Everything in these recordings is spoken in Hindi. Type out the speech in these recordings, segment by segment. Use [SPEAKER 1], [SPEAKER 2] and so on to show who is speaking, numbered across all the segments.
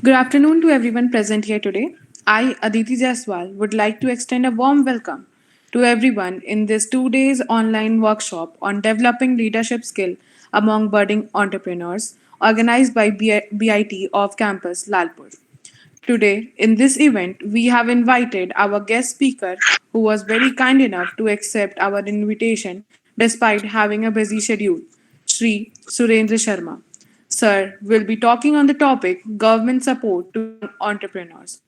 [SPEAKER 1] Good afternoon to everyone present here today. I, Aditi Jaiswal, would like to extend a warm welcome to everyone in this 2 days online workshop on developing leadership skill among budding entrepreneurs organized by BIT of campus Lalpur. Today, in this event, we have invited our guest speaker who was very kind enough to accept our invitation despite having a busy schedule, Sri Surendra Sharma. Sir will be talking on the topic government support to young entrepreneurs.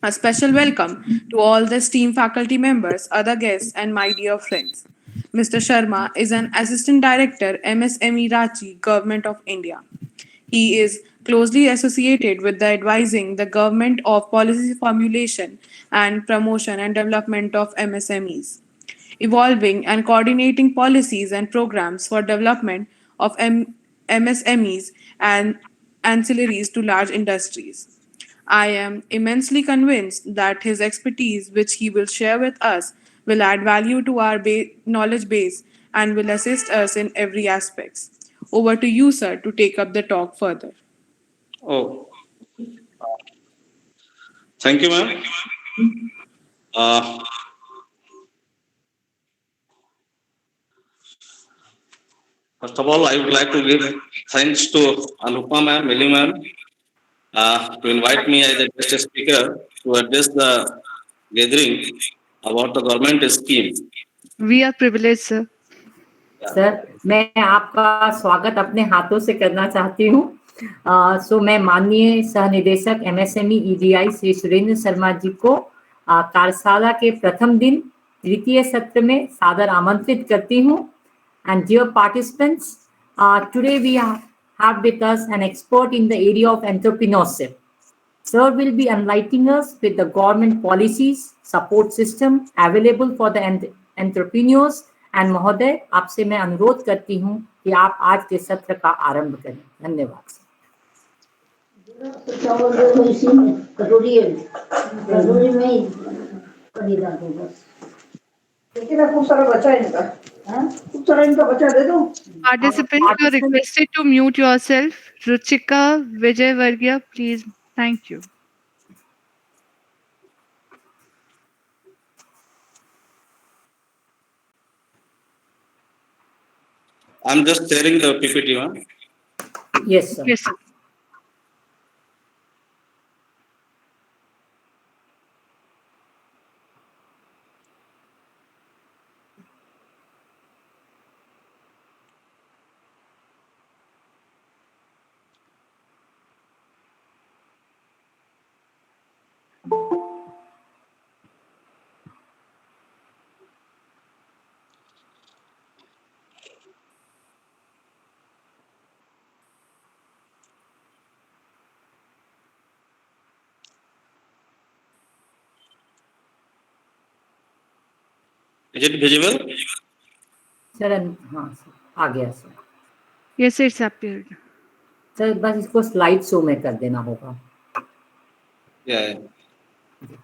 [SPEAKER 1] A special welcome to all the STEAM faculty members, other guests, and my dear friends. Mr. Sharma is an Assistant Director, MSME Ranchi, Government of India. He is closely associated with the advising the government of policy formulation and promotion and development of MSMEs, evolving and coordinating policies and programs for development of MSMEs and ancillaries to large industries. I am immensely convinced that his expertise, which he will share with us, will add value to our knowledge base and will assist us in every aspect. Over to you, sir, to take up the talk further.
[SPEAKER 2] Oh, thank you, ma'am. Uh, First of all, I would like to give thanks to Anupama ma'am, Mili ma'am, to invite me as a guest speaker to address the gathering about the government scheme.
[SPEAKER 3] We are privileged, sir.
[SPEAKER 4] Sir मैं आपका स्वागत अपने हाथों से करना चाहती हूँ। मैं माननीय सह निदेशक MSME EDI श्री सुरेंद्र शर्मा जी को कार्यशाला के प्रथम दिन द्वितीय सत्र में सादर आमंत्रित करती हूँ। And dear participants, today we have with us an expert in the area of entrepreneurship. Sir will be enlightening us with the government policies, support system available for the entrepreneurs. And महोदय, आपसे मैं अनुरोध करती हूँ कि आप आज के सत्र का आरंभ करें। धन्यवाद।
[SPEAKER 3] Participants, you are requested to mute yourself. Ruchika Vijay Vargia, please. Thank you.
[SPEAKER 2] I'm just sharing the PPT, ma'am.
[SPEAKER 4] Yes, sir.
[SPEAKER 3] Yes, sir.
[SPEAKER 2] Is it visible?
[SPEAKER 4] Sir हाँ सर, आ गया sir.
[SPEAKER 3] Yes, it's appeared.
[SPEAKER 4] Sir बस इसको स्लाइड शो में कर देना होगा।
[SPEAKER 2] Yeah. Okay.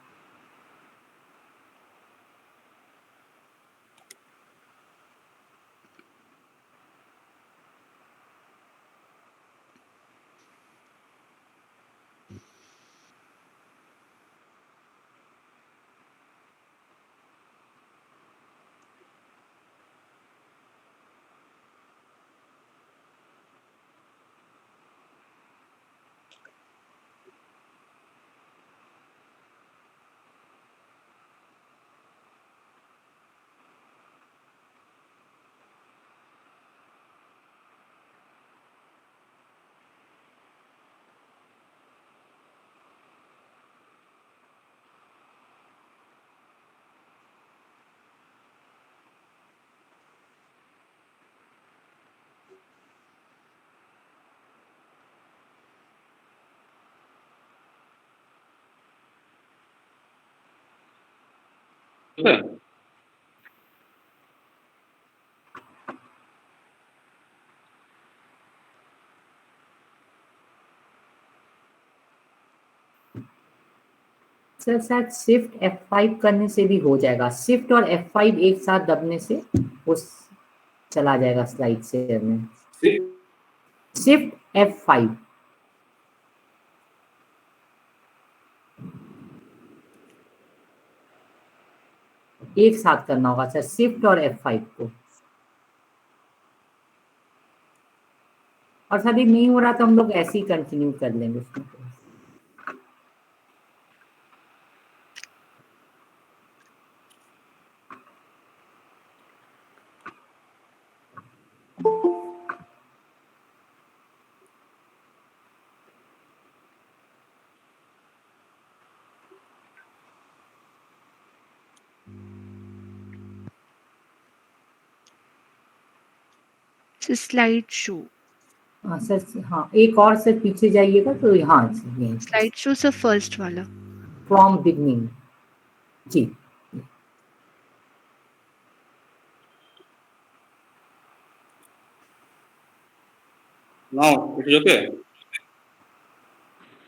[SPEAKER 4] सर शायद शिफ्ट F5 करने से भी हो जाएगा। शिफ्ट और F5 एक साथ दबने से वो चला जाएगा स्लाइड शेयर में। शिफ्ट F5 एक साथ करना होगा सर, शिफ्ट और F5 को। और सर नहीं हो रहा तो हम लोग ऐसे ही कंटिन्यू कर लेंगे उसमें।
[SPEAKER 3] Slide show.
[SPEAKER 4] हाँ सर, हाँ एक और सर पीछे जाइएगा तो हाँ यही
[SPEAKER 3] स्लाइड शो सर फर्स्ट वाला।
[SPEAKER 4] फ्रॉम बिगनिंग जी।
[SPEAKER 2] Now, it is okay?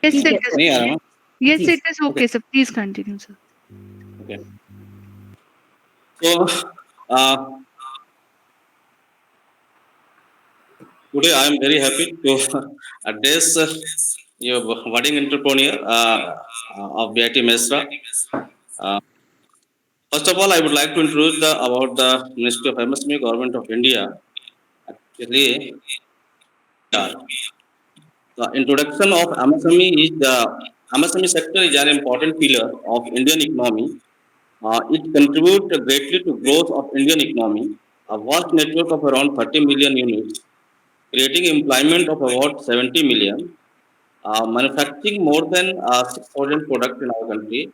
[SPEAKER 3] Yes,
[SPEAKER 4] ठीक
[SPEAKER 3] it
[SPEAKER 4] है
[SPEAKER 3] is.
[SPEAKER 4] सर।
[SPEAKER 2] नहीं आ रहा ना?
[SPEAKER 3] Yes,
[SPEAKER 4] ji
[SPEAKER 3] it is okay, sir. Please continue, sir.
[SPEAKER 2] Okay. So, uh, today I am very happy to address your budding entrepreneur of BIT Mesra. First of all, I would like to introduce about the Ministry of MSME, Government of India. Actually, the introduction of MSME is the MSME sector is an important pillar of Indian economy. It contributes greatly to growth of Indian economy. A vast network of around 30 million units, creating employment of about 70 million, manufacturing more than 6,000 products in our country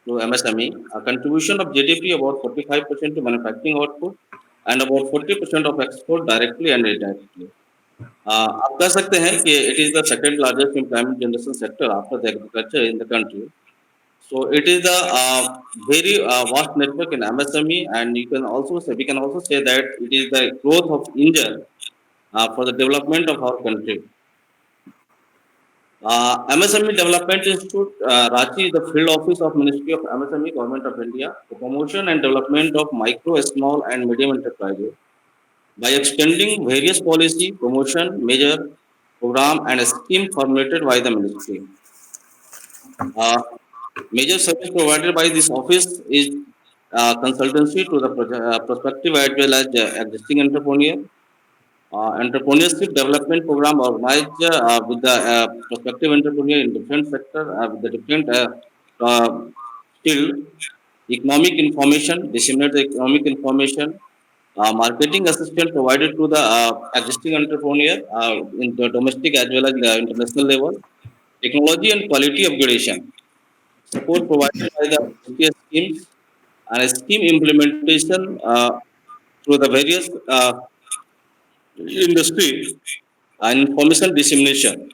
[SPEAKER 2] to MSME, a contribution of GDP about 45% to manufacturing output and about 40% of export directly and indirectly. आप कह सकते हैं कि it is the second largest employment generation sector after the agriculture in the country. So it is a very vast network in MSME, and you can also say we can also say that it is the growth of engine for the development of our country. MSME Development Institute, Ranchi is the field office of Ministry of MSME, Government of India, the promotion and development of micro, small, and medium enterprises by extending various policy, promotion, measure, program, and scheme formulated by the ministry. Uh, Major service provided by this office is consultancy to the prospective as well as existing entrepreneur. Entrepreneurship development program organized with the prospective entrepreneur in different sector with the different field. Economic information, disseminate the economic information. Marketing assistance provided to the existing entrepreneur in the domestic as well as the international level. Technology and quality upgradation. Support provided by the OPS schemes and scheme implementation through the various industry and information dissemination.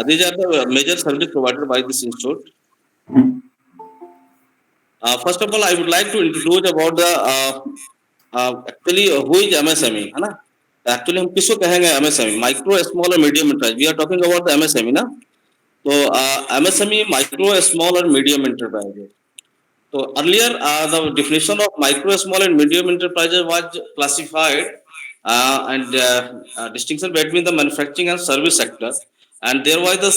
[SPEAKER 2] These are the major services provided by this institute. First of all, I would like to introduce about the actually who is MSME, है ना? Actually हम किसको कहेंगे MSME? Micro, small and medium enterprise. We are talking about the MSME, ना? So MSME, micro, small and medium enterprises. So earlier, the definition of micro, small, and medium enterprises was classified and distinction between the manufacturing and service sector, and there was the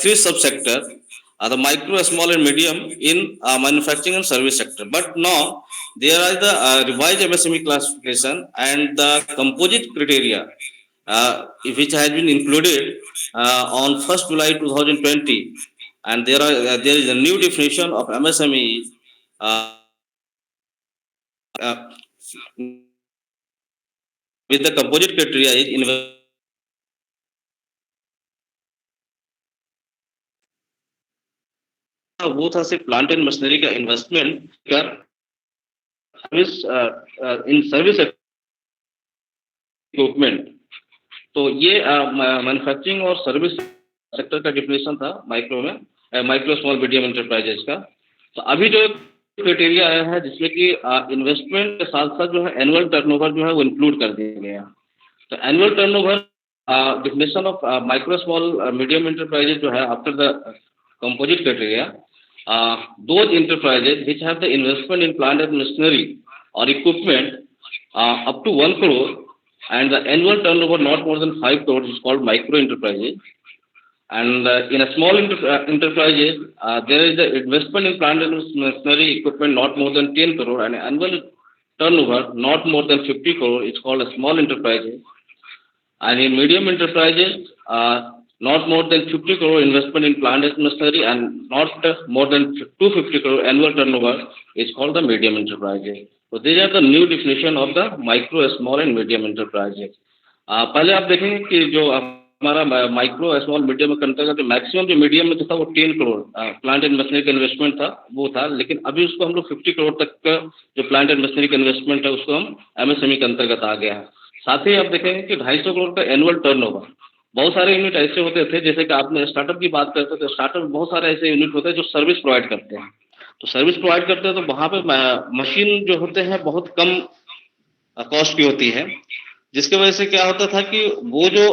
[SPEAKER 2] three subsector, the micro, small, and medium in manufacturing and service sector. But now there are the revised MSME classification and the composite criteria, which has been included on 1st July 2020, and there is a new definition of MSME uh, uh, with the composite criteria is वो था सिर्फ प्लांट एंड मशीनरी का इन्वेस्टमेंट कर सर्विस इन सर्विस इक्विपमेंट. तो ये मैन्युफैक्चरिंग और सर्विस सेक्टर का डिफिनेशन था माइक्रो में, माइक्रो स्मॉल मीडियम एंटरप्राइजेस का. तो अभी जो क्राइटेरिया आया है जिसमें कि इन्वेस्टमेंट के साथ साथ जो है एनुअल टर्नओवर जो है वो इंक्लूड कर दिया गया. तो annual turnover definition of micro small medium enterprises जो है after the composite criteria, those enterprises which have the investment in plant and machinery or equipment up to 1 crore and the annual turnover not more than 5 crores is called micro enterprises. And in a small enterprises, there is the investment in plant and machinery equipment not more than 10 crore and annual turnover not more than 50 crore. It's called a small enterprises. And in medium enterprises, not more than 50 crore investment in plant and machinery and not more than 250 crore annual turnover is called the medium enterprises. So these are the new definition of the micro, small and medium enterprises. पहले आप देखेंगे कि जो हमारा माइक्रो स्मॉल मीडियम के अंतर्गत मैक्सिमम जो मीडियम में था वो 10 करोड़ प्लांट एंड मशीनरी का इन्वेस्टमेंट था वो था, लेकिन अभी उसको हम लोग 50 करोड़ तक का जो प्लांट एंड मशीनरी का इन्वेस्टमेंट है उसको हम एमएसएमई के अंतर्गत आ गया है। साथ ही आप देखेंगे कि 250 करोड़ का एनुअल टर्नओवर। बहुत सारे यूनिट ऐसे होते थे, जैसे कि आपने स्टार्टअप की बात करते थे, स्टार्टअप में बहुत सारे ऐसे यूनिट होते हैं जो सर्विस प्रोवाइड करते हैं। तो सर्विस प्रोवाइड करते हैं तो वहाँ पे मशीन जो होते हैं बहुत कम कॉस्ट की होती है, जिसकी वजह से क्या होता था कि वो जो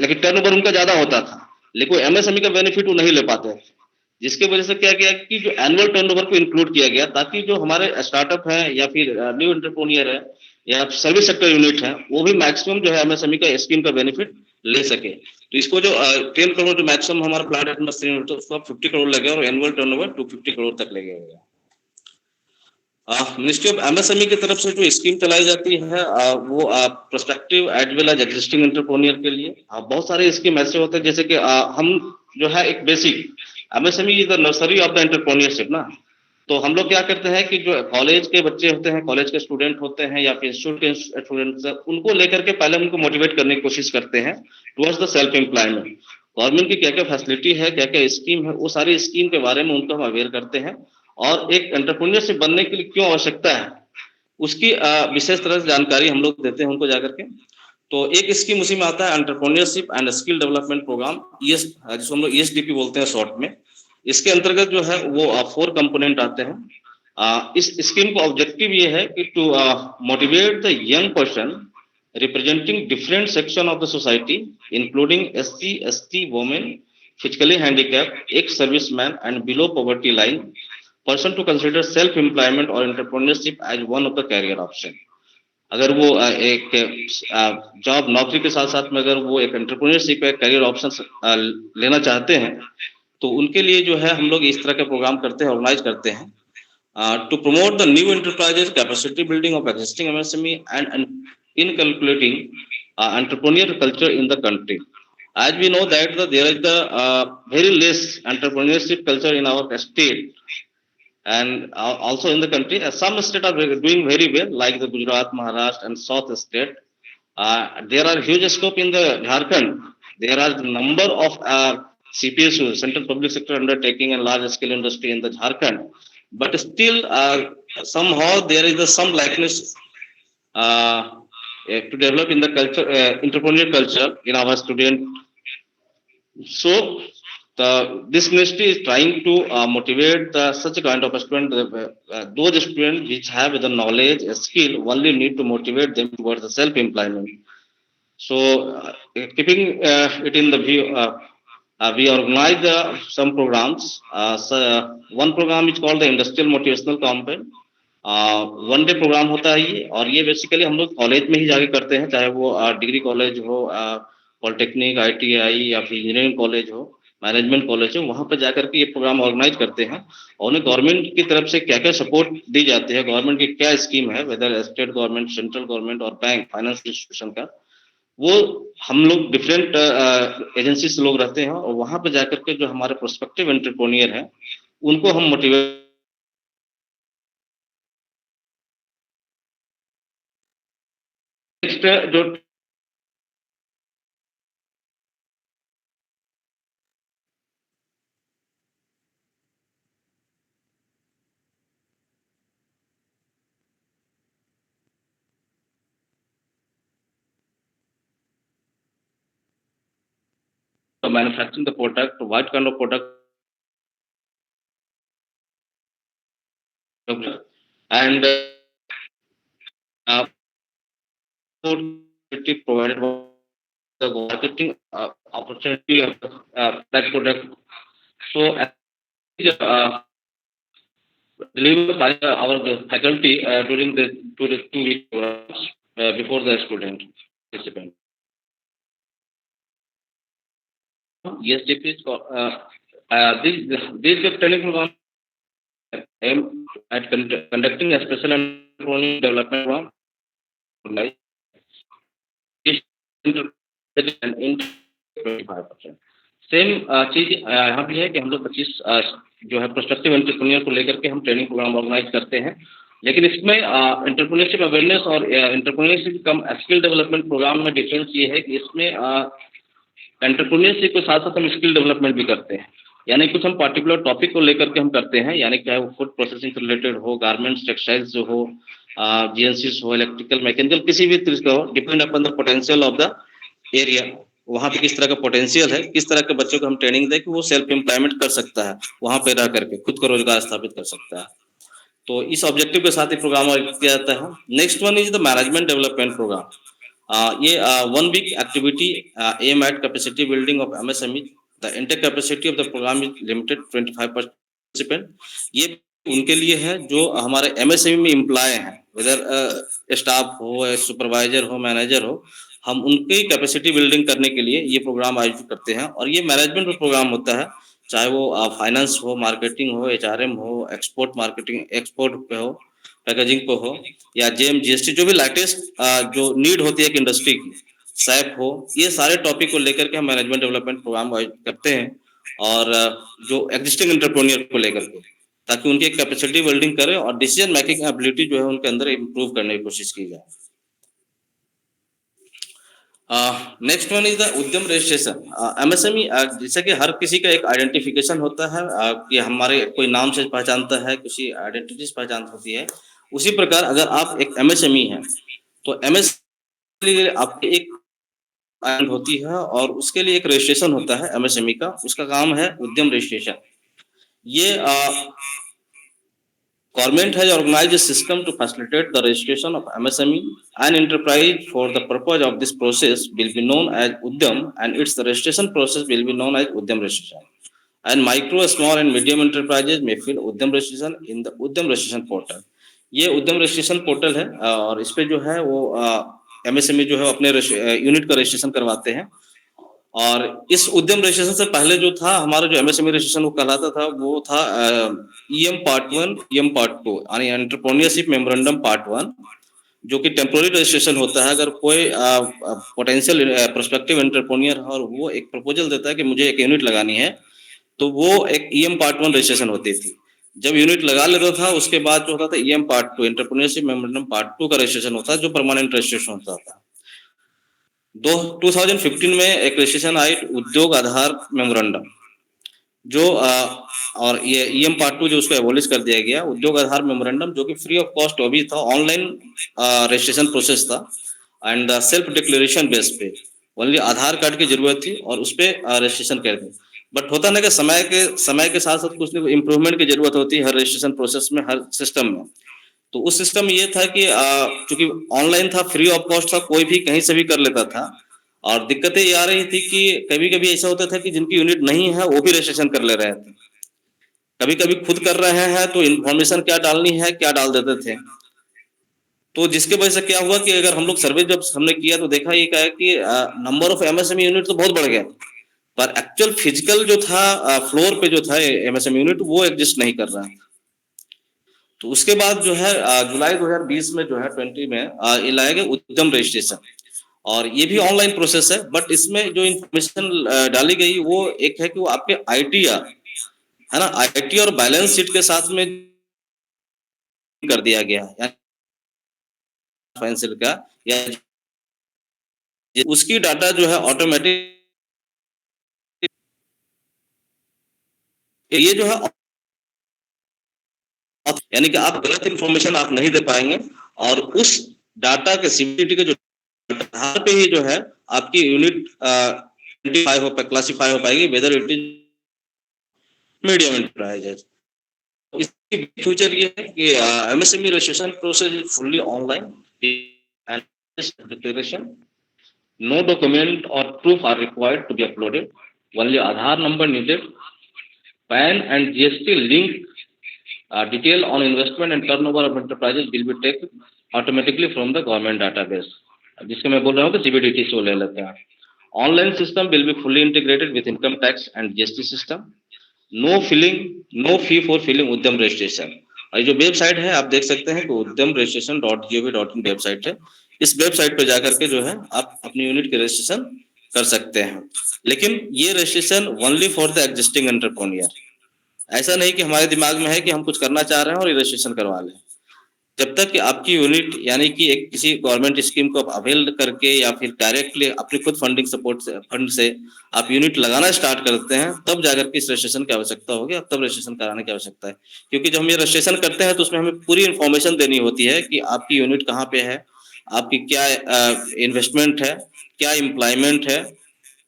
[SPEAKER 2] लेकिन टर्नओवर उनका ज्यादा होता था, लेकिन एमएसएमई का बेनिफिट वो नहीं ले पाते थे। जिसकी वजह से क्या किया कि जो एनुअल टर्नओवर को इंक्लूड किया गया ताकि जो हमारे स्टार्टअप है या फिर न्यू एंटरप्रेन्योर है या सर्विस सेक्टर यूनिट है वो भी मैक्सिमम जो है एमएसएमई का स्कीम का बेनिफिट ले सके। तो इसको जो 10 करोड़ जो मैक्सिमम हमारा प्लांट एंड मशीनरी यूनिट है उसको 50 करोड़ लगे और एनुअल टर्नओवर 250 करोड़ तक ले गया। मिनिस्ट्री ऑफ एमएसएमई की तरफ से जो स्कीम चलाई जाती है वो prospective as well as existing entrepreneur के लिए बहुत सारे स्कीम ऐसे होते हैं, जैसे कि हम जो है एक basic MSME is the nursery of the entrepreneurship ना। तो हम लोग क्या करते हैं कि जो कॉलेज के बच्चे होते हैं, कॉलेज के स्टूडेंट होते हैं या फिर इंस्टीट्यूट के स्टूडेंट्स, उनको लेकर के पहले उनको मोटिवेट करने की कोशिश करते हैं towards the self employment. Government की क्या क्या फैसिलिटी है, क्या क्या स्कीम है, वो सारी स्कीम के बारे में उनको हम अवेयर करते हैं और एक एंटरप्रेन्योरशिप बनने के लिए क्यों आवश्यकता है उसकी विशेष तरह से जानकारी हम लोग देते हैं उनको जाकर के। तो एक स्कीम उसी में आता है entrepreneurship and skill development programme, जिसको हम लोग ESDP बोलते हैं शॉर्ट में। इसके अंतर्गत जो है वो 4 कंपोनेंट आते हैं। इस स्कीम का ऑब्जेक्टिव ये है कि to motivate the young person representing different section of the society including SC, ST, women, physically handicapped, ex serviceman and below poverty line person to consider self employment और entrepreneurship as one of the career option. अगर वो एक जॉब नौकरी के साथ साथ में अगर वो एक एंटरप्रेन्योरशिप का कैरियर ऑप्शन लेना चाहते हैं तो उनके लिए जो है हम लोग इस तरह के प्रोग्राम करते हैं, ऑर्गेनाइज करते हैं to promote the new enterprises capacity building of existing MSME and inculcating entrepreneurial culture in the country. As we know that there is the very less entrepreneurship culture in our state and also in the country. Some states are doing very well, like the Gujarat, Maharashtra, and South state. There are huge scope in the Jharkhand. There are the number of CPSU, Central Public Sector Undertaking, and large scale industry in the Jharkhand. But still, somehow there is some likeness to develop in the culture, entrepreneurial culture in our student. So this ministry is trying to motivate such a kind of a student, those students which have the knowledge, skill, only need to motivate them towards the self-employment. So keeping it in the view, we organize some programs. So, one program is called the Industrial Motivational Campaign. 1 day programme होता है ये, और ये बेसिकली हम लोग कॉलेज में ही जाके करते हैं, चाहे वो डिग्री कॉलेज हो, पॉलिटेक्निक, ITI या फिर इंजीनियरिंग कॉलेज हो, मैनेजमेंट कॉलेज हो, वहाँ पर जाकर के ये प्रोग्राम ऑर्गेनाइज करते हैं और उन्हें गवर्नमेंट की तरफ से क्या क्या सपोर्ट दी जाती है, गवर्नमेंट की क्या स्कीम है, whether state government, central government और बैंक फाइनेंस इंस्टीट्यूशन का, वो हम लोग डिफरेंट एजेंसी से लोग रहते हैं और वहाँ पर जाकर के जो हमारे प्रोस्पेक्टिव एंटरप्रेन्योर हैं उनको हम मोटिवेट जो manufacturing the product, what kind of product, and provided the marketing opportunity of that product. So delivered by our faculty during the 2 week before the student participant. ESDP is these training program aim at conducting a special and development program like in 25%. Same चीज यहाँ भी है कि हम लोग 25 जो है प्रोस्पेक्टिव एंटरप्रेन्योर को लेकर के हम ट्रेनिंग प्रोग्राम ऑर्गेनाइज करते हैं, लेकिन इसमें एंटरप्रेन्योरशिप अवेयरनेस और एंटरप्रेन्योरशिप कम स्किल डेवलपमेंट प्रोग्राम में डिफरेंस ये है कि इसमें एंटरप्रेन्योरशिप के साथ साथ हम स्किल डेवलपमेंट भी करते हैं, यानी कुछ हम पार्टिकुलर टॉपिक को लेकर के हम करते हैं, यानी चाहे वो फूड प्रोसेसिंग से रिलेटेड हो, गारमेंट्स टेक्सटाइल्स जो हो, GNCs हो, इलेक्ट्रिकल मैकेनिकल किसी भी तरह का हो, depend upon the potential of the area, वहाँ पे किस तरह का पोटेंशियल है, किस तरह के बच्चों को हम ट्रेनिंग दें कि वो सेल्फ एम्प्लॉयमेंट कर सकता है, वहाँ पे रह करके खुद को रोजगार स्थापित कर सकता है। तो इस ऑब्जेक्टिव के साथ ही प्रोग्राम किया जाता है। Next one is the management development programme. ये 1 week activity aim at capacity building of MSME। The intake capacity of the programme is limited 25 participant. ये उनके लिए है जो हमारे MSME में एम्प्लॉय हैं, वेदर स्टाफ हो, सुपरवाइजर हो, मैनेजर हो, हम उनकी कैपेसिटी बिल्डिंग करने के लिए ये प्रोग्राम आयोजित करते हैं। और ये मैनेजमेंट प्रोग्राम होता है, चाहे वो फाइनेंस हो, मार्केटिंग हो, HRM हो, एक्सपोर्ट मार्केटिंग, एक्सपोर्ट पे हो, पैकेजिंग पे हो, या JM GST जो भी लेटेस्ट जो नीड होती है कि इंडस्ट्री की, SAP हो, ये सारे टॉपिक को लेकर के हम मैनेजमेंट डेवलपमेंट प्रोग्राम आयोजित करते हैं। और जो एग्जिस्टिंग एंटरप्रेन्योर को लेकर के, ताकि उनकी कैपेसिटी बिल्डिंग करें और डिसीजन मेकिंग एबिलिटी जो है उनके अंदर इम्प्रूव करने की कोशिश की जाए। नेक्स्ट वन इज द उद्यम रजिस्ट्रेशन। MSME जैसे कि हर किसी का एक आइडेंटिफिकेशन होता है कि हमारे कोई नाम से पहचानता है, किसी आइडेंटिटी से पहचान होती है, उसी प्रकार अगर आप एक MSME हैं तो MSME आपकी एक होती है और उसके लिए एक रजिस्ट्रेशन होता है MSME का, उसका काम है उद्यम रजिस्ट्रेशन। ये Government has organized a system to facilitate the registration of MSME. An enterprise for the purpose of this process will be known as Udyam, and its the registration process will be known as Udyam registration. And micro, small and medium enterprises may fill Udyam registration in the Udyam registration portal. ये उद्यम रजिस्ट्रेशन पोर्टल है और इस पे जो है वो MSME जो है अपने यूनिट का रजिस्ट्रेशन करवाते हैं। और इस उद्यम रजिस्ट्रेशन से पहले जो था हमारा जो MSME रजिस्ट्रेशन वो कहलाता था, वो था EM पार्ट 1, EM पार्ट 2, यानी एंटरप्रेन्योरशिप मेमोरेंडम पार्ट 1, जो कि टेम्पोररी रजिस्ट्रेशन होता है। अगर कोई पोटेंशियल प्रोस्पेक्टिव एंटरप्रेन्योर है और वो एक प्रपोजल देता है कि मुझे एक यूनिट लगानी है, तो वो एक EM पार्ट 1 रजिस्ट्रेशन होती थी। जब यूनिट लगा लेता था उसके बाद जो होता था EM part 2, entrepreneurship memorandum part 2 का रजिस्ट्रेशन होता है, जो परमानेंट रजिस्ट्रेशन होता था। 2015 में एक रजिस्ट्रेशन आई उद्योग आधार मेमोरेंडम, जो और ये EM पार्ट 2 जो उसको एबोलिश कर दिया गया, उद्योग आधार मेमोरेंडम, जो कि फ्री ऑफ कॉस्ट अभी था, ऑनलाइन रजिस्ट्रेशन प्रोसेस था एंड सेल्फ डिक्लेरेशन बेस पे, ओनली आधार कार्ड की जरूरत थी और उस पर रजिस्ट्रेशन कर दी। बट होता ना कि समय के साथ साथ कुछ इम्प्रूवमेंट की जरूरत होती है हर रजिस्ट्रेशन प्रोसेस में, हर सिस्टम में। तो उस सिस्टम में ये था कि चूंकि ऑनलाइन था, फ्री ऑफ कॉस्ट था, कोई भी कहीं से भी कर लेता था, और दिक्कतें ये आ रही थी कि कभी कभी ऐसा होता था कि जिनकी यूनिट नहीं है वो भी रजिस्ट्रेशन कर ले रहे थे, कभी कभी खुद कर रहे हैं तो इन्फॉर्मेशन क्या डालनी है क्या डाल देते थे। तो जिसके वजह से क्या हुआ कि अगर हम लोग सर्वे जब हमने किया तो देखा ये क्या है कि नंबर ऑफ MSME यूनिट तो बहुत बढ़ गया, पर एक्चुअल फिजिकल जो था फ्लोर पे जो था MSME यूनिट वो एग्जिस्ट नहीं कर रहा है। तो उसके बाद जो है जुलाई 2020 में जो है 20 में ये लाया गया उद्यम रजिस्ट्रेशन, और ये भी ऑनलाइन प्रोसेस है। बट इसमें जो इन्फॉर्मेशन डाली गई वो एक है कि वो आपके ITR है ना, IT और बैलेंस शीट के साथ में कर दिया गया है, फाइनेंशियल का, या उसकी डाटा जो है ऑटोमेटिक, ये जो है यानी कि आप गलत इंफॉर्मेशन आप नहीं दे पाएंगे, और उस डाटा के CBDT के जो आधार पे ही जो है आपकी यूनिट क्लासिफाई हो पाएगी, whether it is medium enterprises. इसकी फ्यूचर ये है कि MSME registration process is fully online and declaration, no document और proof are required to be uploaded, only Aadhaar number needed, PAN and GST link, detail on investment and turnover of enterprises will be taken automatically from the government database, जिसके मैं बोल रहा हूँ कि CBDT से ले लेते हैं। Online system will be fully integrated with income tax and GST system. No fee for filling Udyam registration. और जो वेबसाइट है आप देख सकते हैं कि उद्यम रजिस्ट्रेशन .gov.in वेबसाइट है। इस वेबसाइट पर जाकर के जो है आप अपनी यूनिट के रजिस्ट्रेशन कर सकते हैं, लेकिन ये registration only for the existing entrepreneur. ऐसा नहीं कि हमारे दिमाग में है कि हम कुछ करना चाह रहे हैं और ये रजिस्ट्रेशन करवा लें। जब तक कि आपकी यूनिट यानी कि एक किसी गवर्नमेंट स्कीम को आप अवेल करके या फिर डायरेक्टली अपनी खुद फंडिंग सपोर्ट से फंड से आप यूनिट लगाना स्टार्ट करते हैं, तब जाकर के इस रजिस्ट्रेशन की आवश्यकता होगी, अब तब रजिस्ट्रेशन कराने की आवश्यकता है। क्योंकि जब हम ये रजिस्ट्रेशन करते हैं तो उसमें हमें पूरी इन्फॉर्मेशन देनी होती है कि आपकी यूनिट कहाँ पे है, आपकी क्या इन्वेस्टमेंट है, क्या एम्प्लॉयमेंट है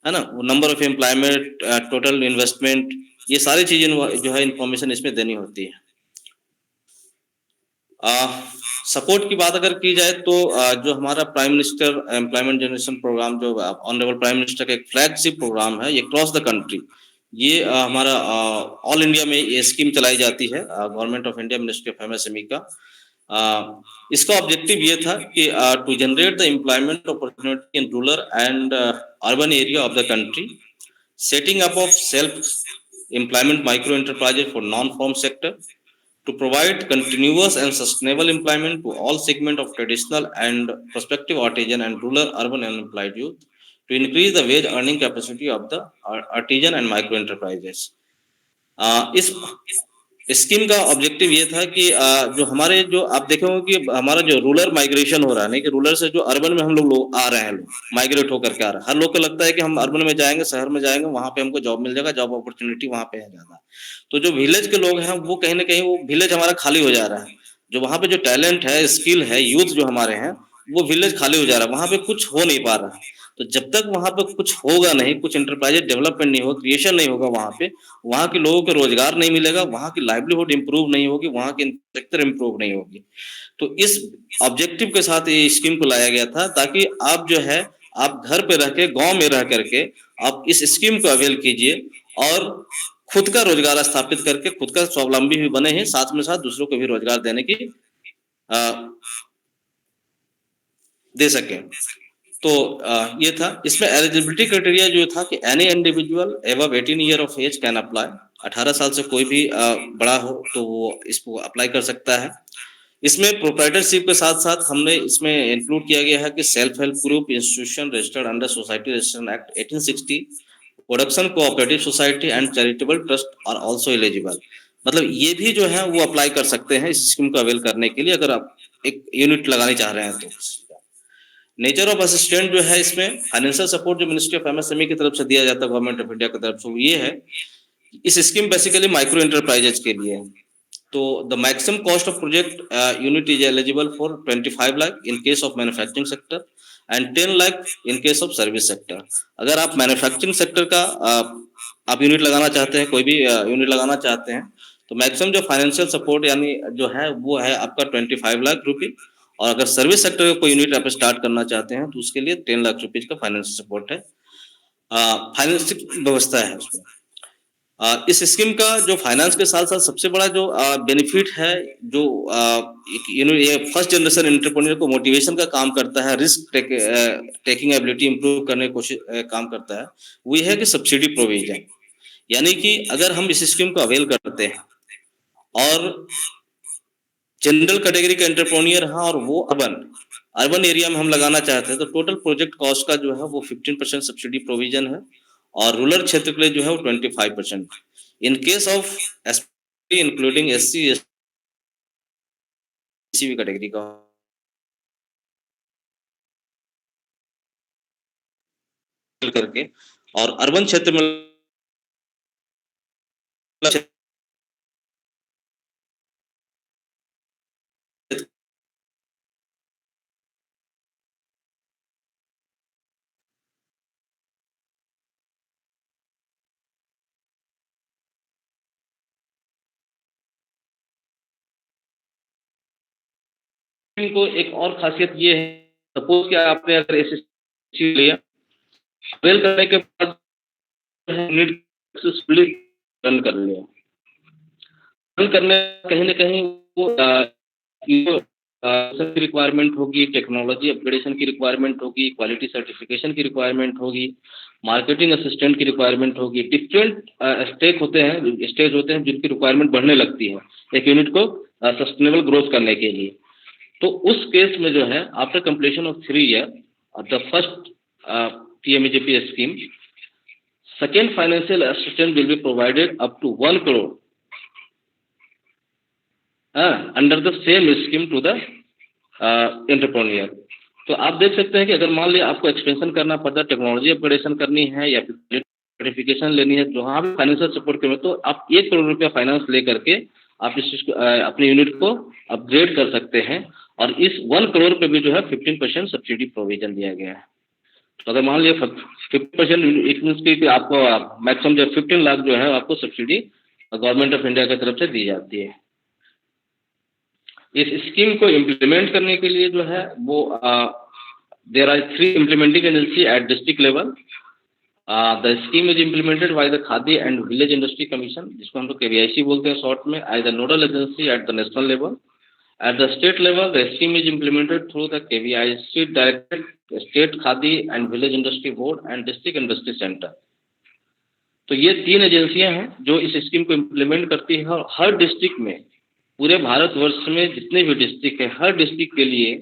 [SPEAKER 2] ना, number of employment, total investment, ये सारी चीजें जो है इन्फॉर्मेशन इसमें देनी होती है। सपोर्ट की बात अगर की जाए तो जो हमारा prime minister employment generation programme, जो ऑनरेबल प्राइम मिनिस्टर का एक फ्लैगशिप प्रोग्राम है, ये क्रॉस द कंट्री, ये हमारा ऑल इंडिया में ये स्कीम चलाई जाती है government of India, ministry of MSME का। इसका ऑब्जेक्टिव ये था कि to generate the employment opportunity in rural and urban area of the country, setting up of self employment micro enterprises for non farm sector, to provide continuous and sustainable employment to all segments of traditional and prospective artisan and rural urban unemployed youth, to increase the wage earning capacity of the artisan and micro enterprises. इस स्कीम का ऑब्जेक्टिव ये था कि जो हमारे जो आप देखेंगे कि हमारा जो रूरल माइग्रेशन हो रहा है, नहीं कि रूरल से जो अर्बन में हम लोग आ रहे हैं, लोग माइग्रेट होकर के आ रहे हैं। हर लोग को लगता है कि हम अर्बन में जाएंगे, शहर में जाएंगे, वहां पे हमको जॉब मिल जाएगा, जॉब अपॉर्चुनिटी वहां पे है ज्यादा। तो जो विलेज के लोग हैं वो कहीं ना कहीं वो विलेज हमारा खाली हो जा रहा है। जो वहां पे जो टैलेंट है, स्किल है, यूथ जो हमारे हैं, वो विलेज खाली हो जा रहा है, वहां पे कुछ हो नहीं पा रहा है। तो जब तक वहां पे कुछ होगा नहीं, कुछ इंटरप्राइजेज डेवलपमेंट नहीं होगा, क्रिएशन नहीं होगा वहां पे, वहां के लोगों को रोजगार नहीं मिलेगा, वहां की लाइवलीहुड इंप्रूव नहीं होगी, वहां की इंफ्रास्ट्रक्चर इंप्रूव नहीं होगी। तो इस ऑब्जेक्टिव के साथ ये स्कीम को लाया गया था, ताकि आप जो है आप घर पे रह के, गाँव में रह करके आप इस स्कीम को अवेल कीजिए और खुद का रोजगार स्थापित करके खुद का स्वावलंबी भी बने हैं, साथ में साथ दूसरों को भी रोजगार देने की दे सके। तो ये था। इसमें एलिजिबिलिटी क्राइटेरिया जो था कि any individual above 18 year of age can apply. 18 साल से कोई भी बड़ा हो तो वो इसको अप्लाई कर सकता है। इसमें प्रोप्राइटरशिप के साथ साथ हमने इसमें इंक्लूड किया गया है कि self help group, institution registered under society registration act 1860, production cooperative society and charitable trust are also eligible. मतलब ये भी जो है वो अप्लाई कर सकते हैं इस स्कीम को अवेल करने के लिए, अगर आप एक यूनिट लगानी चाह रहे हैं तो। नेचर ऑफ असिस्टेंट जो है, इसमें फाइनेंशियल सपोर्ट जो मिनिस्ट्री ऑफ एमएसएमई की तरफ से दिया जाता है, गवर्नमेंट ऑफ इंडिया की तरफ से, वो ये है इस स्कीम बेसिकली माइक्रो एंटरप्राइजेज के लिए। तो the maximum cost of project unit is eligible for 25 lakh in case of manufacturing sector and 10 lakh in case of service sector. अगर आप मैन्युफैक्चरिंग सेक्टर का आप यूनिट लगाना चाहते हैं, कोई भी यूनिट लगाना चाहते हैं, तो मैक्सिमम जो फाइनेंशियल सपोर्ट यानी जो है वो है आपका 25 लाख रुपए। और अगर सर्विस सेक्टर का कोई यूनिट आप स्टार्ट करना चाहते हैं तो उसके लिए 10 लाख रुपीज का फाइनेंशियल सपोर्ट है, फाइनेंशियल व्यवस्था है उसमें। इस स्कीम का जो फाइनेंस के साथ साथ सबसे बड़ा जो बेनिफिट है, जो ये फर्स्ट जनरेशन एंटरप्रेन्योर को मोटिवेशन का काम करता है, रिस्क टेकिंग एबिलिटी इंप्रूव करने की कोशिश काम करता है, वो ये है कि सब्सिडी प्रोविजन। यानी कि अगर हम इस स्कीम को अवेल करते हैं और जनरल कैटेगरी का एंटरप्रेन्योर है और वो अर्बन एरिया में हम लगाना चाहते हैं, तो टोटल प्रोजेक्ट कॉस्ट का जो है वो 15% सब्सिडी प्रोविजन है, और रूरल क्षेत्र के लिए जो है वो 25%। In case of SP including SC SC category का करके, और अर्बन क्षेत्र में को एक और खासियत ये है, सपोज कि आपने अगर एसएससी लिया, अवेल करने के बाद सक्सेसफुली रन कर लिया, रन करने कहीं ना कहीं वो की रिक्वायरमेंट होगी, टेक्नोलॉजी अपग्रेडेशन की रिक्वायरमेंट होगी, क्वालिटी सर्टिफिकेशन की रिक्वायरमेंट होगी, मार्केटिंग असिस्टेंट की रिक्वायरमेंट होगी। डिफरेंट स्टेज होते हैं जिनकी रिक्वायरमेंट बढ़ने लगती है एक यूनिट को सस्टेनेबल ग्रोथ करने के लिए। तो उस केस में जो है after completion of 3 year the first PMAJP scheme, second financial assistance will be provided up to 1 crore under the same scheme to the entrepreneur. तो आप देख सकते हैं कि अगर मान लिया आपको एक्सपेंशन करना पड़ता है, टेक्नोलॉजी अपग्रेडेशन करनी है या फिर सर्टिफिकेशन लेनी है, जहाँ भी फाइनेंशियल सपोर्ट करें, तो आप 1 करोड़ रुपया फाइनेंस ले करके आप इस चीज को अपने यूनिट को अपग्रेड कर सकते हैं। और इस 1 करोड़ पे भी जो है 15% सब्सिडी प्रोविजन दिया गया है। तो अगर मान लिया 50%, इट मीन्स कि आपको मैक्सिमम जो 15 लाख जो है आपको सब्सिडी गवर्नमेंट ऑफ इंडिया की तरफ से दी जाती है। इस स्कीम को इम्प्लीमेंट करने के लिए जो है वो there are 3 implementing agency at district level. The scheme is implemented by the Khadi and village industry commission, जिसको हम लोग KVIC बोलते हैं शॉर्ट में, as the nodal agency at the national level. At the state level, the scheme is implemented through the KVIC Directorate, State Khadi and Village Industry Board and District Industry Center। तो ये 3 एजेंसियां हैं जो इस स्कीम को इम्प्लीमेंट करती है, और हर डिस्ट्रिक्ट में, पूरे भारतवर्ष में जितने भी डिस्ट्रिक्ट है, हर डिस्ट्रिक्ट के लिए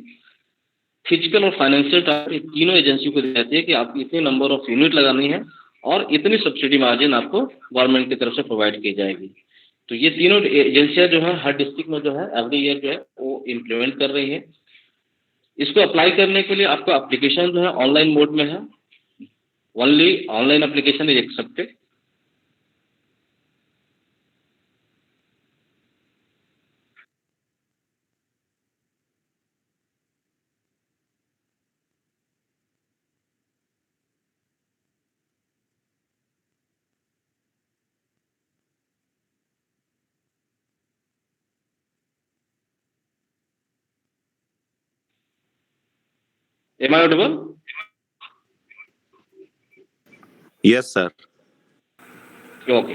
[SPEAKER 2] फिजिकल और फाइनेंशियल टारगेट तीनों एजेंसियों को दी जाती है कि आपको इतने नंबर ऑफ यूनिट लगानी है और इतनी सब्सिडी मार्जिन आपको गवर्नमेंट की तरफ से प्रोवाइड की जाएगी। तो ये तीनों एजेंसियां जो है हर डिस्ट्रिक्ट में जो है एवरी ईयर जो है वो इम्प्लीमेंट कर रही है। इसको अप्लाई करने के लिए आपका एप्लीकेशन जो है ऑनलाइन मोड में है, only online application is accepted. Am I audible?
[SPEAKER 5] Yes, sir.
[SPEAKER 2] Okay.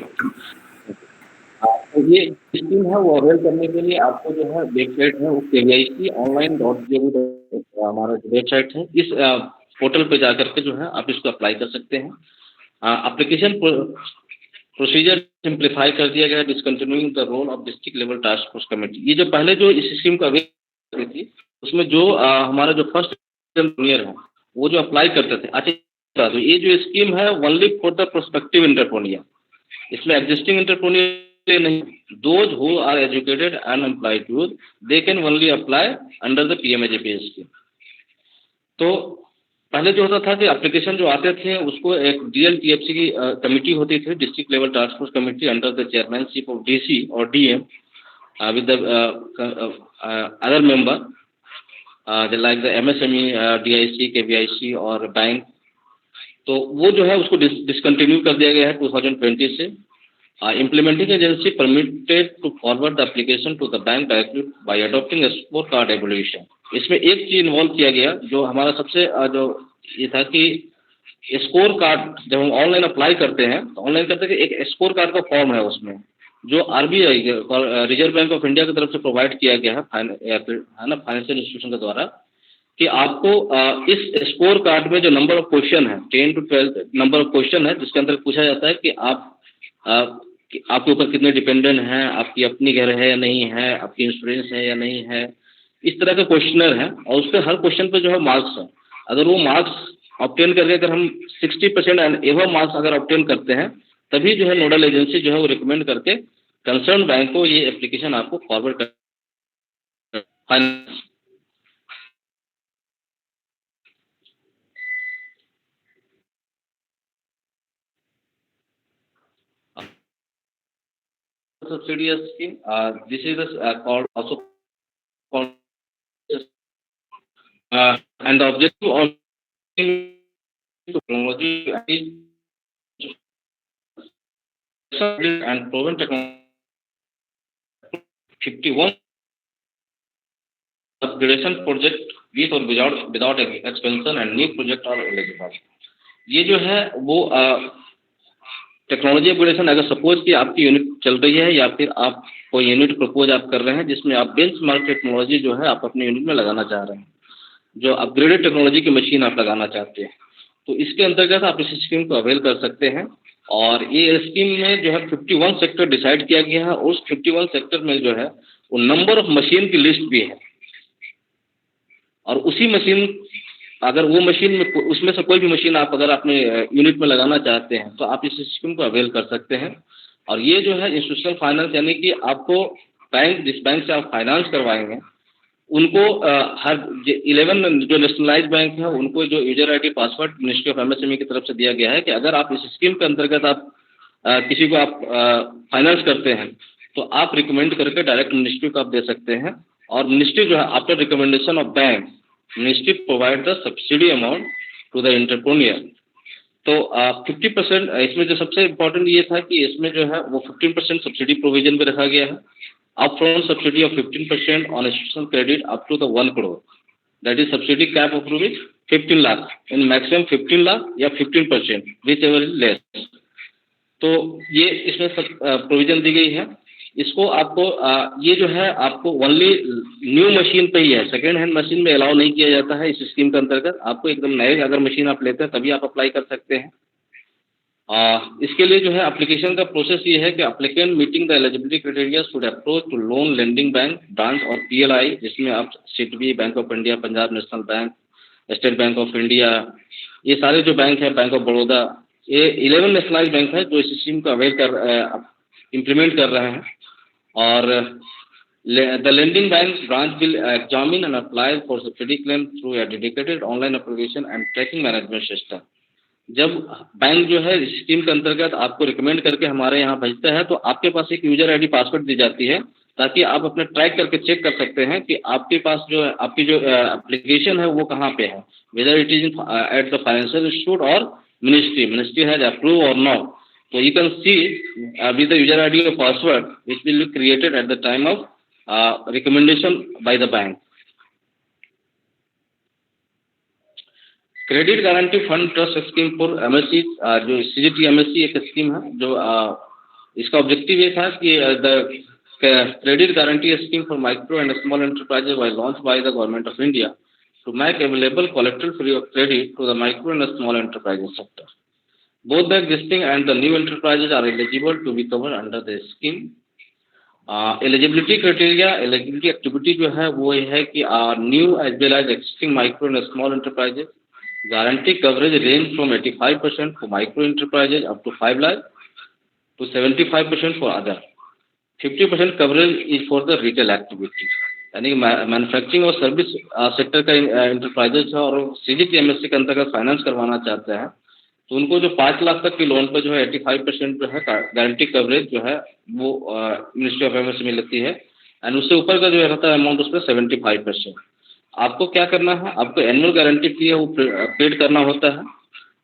[SPEAKER 2] तो ये स्कीम है वो अवेल करने के लिए आपको जो है वेबसाइट है वो KVIC-online.gov हमारा वेबसाइट है, इस पोर्टल पे जा करके जो है आप इसको अप्लाई कर सकते हैं। एप्लीकेशन प्रोसीजर सिंप्लीफाई कर दिया गया, discontinuing the role of district level task force committee. ये जो पहले जो इस स्कीम को अवेल की थी उसमें जो हमारा जो फर्स्ट एंटरप्रेन्योर है वो जो अप्लाई करते थे, अच्छा तो ये जो स्कीम है only for the prospective entrepreneur, इसमें एग्जिस्टिंग एंटरप्रेन्योर नहीं, those who are educated and employed youth they can only apply under the PMAJP scheme. तो पहले जो होता था कि एप्लीकेशन जो आते थे उसको एक DLTFC की कमेटी होती थी, district level task force committee, under the chairmanship of DC और DM with the other member like the MSME, DIC, KVIC और बैंक। तो वो जो है उसको डिसकंटिन्यू कर दिया गया है 2020 से। Implementing agency permitted to forward the application to the bank directly by adopting score card evolution. इसमें एक चीज इन्वॉल्व किया गया जो हमारा सबसे जो ये था कि स्कोर कार्ड जब हम ऑनलाइन अप्लाई करते हैं तो ऑनलाइन करते हैं कि एक स्कोर कार्ड का फॉर्म है उसमें जो RBI reserve bank of India की तरफ से प्रोवाइड किया गया है फाइनेंशियल इंस्टीट्यूशन के द्वारा, कि आपको इस स्कोर कार्ड में जो नंबर ऑफ क्वेश्चन है 10 to 12 नंबर ऑफ क्वेश्चन है जिसके अंदर पूछा जाता है कि आपके ऊपर कितने डिपेंडेंट हैं, आपकी अपनी घर है या नहीं है, आपकी इंश्योरेंस है या नहीं है, इस तरह का क्वेश्चनर है। और उस पर हर क्वेश्चन पे जो है मार्क्स है, अगर वो मार्क्स ऑब्टेन करके अगर हम 60% एंड एबव मार्क्स अगर ऑब्टेन करते हैं तभी जो है नोडल एजेंसी जो है वो रिकमेंड करके कंसर्न बैंक को ये एप्लीकेशन आपको फॉरवर्ड कर finance. Subsidy scheme. This is called also called and the objective of technology and proven technology 51 upgradation project with or without expansion and new project are eligible। ये जो है वो टेक्नोलॉजी अपग्रेडेशन, अगर सपोज कि आपकी यूनिट चल रही है या फिर आप कोई यूनिट प्रपोज आप कर रहे हैं जिसमें आप बेंचमार्क टेक्नोलॉजी जो है आप अपने यूनिट में लगाना चाह रहे हैं, जो अपग्रेडेड टेक्नोलॉजी की मशीन आप लगाना चाहते हैं, तो इसके अंतर्गत आप इस स्कीम को अवेल कर सकते हैं। और ये स्कीम में जो है 51 सेक्टर डिसाइड किया गया है, उस 51 सेक्टर में जो है वो नंबर ऑफ मशीन की लिस्ट भी है, और उसी मशीन अगर वो मशीन में उसमें से कोई भी मशीन आप अगर अपने यूनिट में लगाना चाहते हैं तो आप इस स्कीम को अवेल कर सकते हैं। और ये जो है इंस्टीट्यूशनल फाइनेंस, यानी कि आपको बैंक, जिस बैंक से आप फाइनेंस करवाएंगे उनको हर 11 जो नेशनलाइज बैंक है उनको जो user ID password ministry of MSME की तरफ से दिया गया है कि अगर आप इस स्कीम के अंतर्गत आप किसी को आप फाइनेंस करते हैं तो आप रिकमेंड करके डायरेक्ट मिनिस्ट्री को आप दे सकते हैं, और मिनिस्ट्री जो है after recommendation of bank ministry provide the subsidy amount to the entrepreneur. तो 50% इसमें जो सबसे इम्पोर्टेंट ये था कि इसमें जो है वो 15% सब्सिडी प्रोविजन भी रखा गया है, upfront subsidy of 15% on institutional credit up to the 1 crore. That is subsidy cap of rupees 15 lakh. In maximum 15 lakh या 15%, whichever is less. तो ये इसमें सब प्रोविजन दी गई है। इसको आपको ये जो है आपको ओनली न्यू मशीन पे ही है, सेकेंड हैंड मशीन में अलाउ नहीं किया जाता है इस स्कीम के अंतर्गत। आपको एकदम नए अगर मशीन आप लेते हैं तभी आप अप्लाई कर सकते हैं। इसके लिए जो है एप्लीकेशन का प्रोसेस ये है कि applicant meeting the eligibility criteria should approach to loan lending bank branch और पीएलआई, जिसमें आप SIDBI, Bank of India, Punjab National Bank, State Bank of India, ये सारे जो बैंक है, बैंक ऑफ बड़ौदा, ये 11 नेशनलाइज बैंक है जो इस स्कीम को अवेल कर इम्प्लीमेंट कर रहे हैं। और the lending bank branch will examine and apply for subsidy claim through a dedicated online application and tracking management system. जब बैंक जो है इस स्कीम के अंतर्गत आपको रिकमेंड करके हमारे यहाँ भेजता है तो आपके पास एक यूजर आईडी पासवर्ड दी जाती है, ताकि आप अपने ट्रैक करके चेक कर सकते हैं कि आपके पास जो है आपकी जो एप्लीकेशन है वो कहाँ पे है, whether it is at the financial institute और मिनिस्ट्री हैज अप्रूव और नॉट। तो you can see with the user ID और password which will be created at the time of recommendation by the bank. Credit guarantee fund trust scheme for MSC, जो सीजीटी एमएससी एक स्कीम है जो इसका ऑब्जेक्टिव ये था कि the credit guarantee scheme for micro and small enterprises was launch by the government of India to make available collateral free of credit to the micro and small enterprises sector. Both the existing and the new enterprises are eligible to be covered under the scheme. Eligibility criteria, eligibility activity जो है वो ये है कि new as well as existing micro and small enterprises, guarantee coverage range from 85% for micro enterprises up to 5 lakh to 75% for other. 50% coverage is for the retail activity, यानी मैन्युफैक्चरिंग और सर्विस सेक्टर का इंटरप्राइजेज है और सीजीटी एमएससी के अंतर्गत फाइनेंस करवाना चाहते हैं तो उनको जो 5 लाख तक की लोन पर जो है 85% जो है गारंटी कवरेज जो है वो मिनिस्ट्री ऑफ एमएससी में लेती है, एंड उससे ऊपर का जो रहता है अमाउंट उस पर 75%। आपको क्या करना है, आपको एनुअल गारंटी फी है वो पेड करना होता है।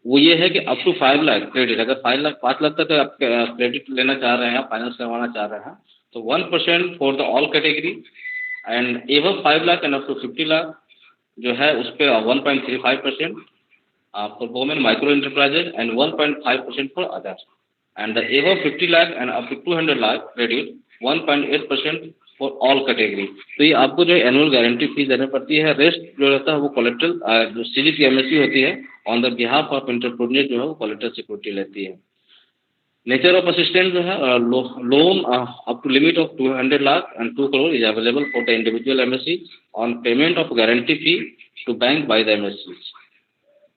[SPEAKER 2] वो ये है कि अप टू 5 लाख क्रेडिट, अगर 5 लाख तक आप क्रेडिट लेना चाह रहे हैं, फाइनेंस करवाना चाह रहे हैं तो 1% for the all category, and above 5 lakh and up to 50 lakh जो है उस पर 1.35% for women micro enterprises and 1.5% for others, and the above 50 lakh and up to 200 lakh credit 1.8% for all category. तो ये आपको जो है एनुअल गारंटी फीस देनी पड़ती है। रेस्ट जो रहता है वो कोलेटरल जो सीजीटी एमएससी होती है on the behalf of entrepreneur जो है वो कोलेटरल सिक्योरिटी लेती है। नेचर ऑफ असिस्टेंस जो है loan up to limit of 200 lakh and 2 crore is available for the individual MSC on payment of guarantee fee to bank by the MSC.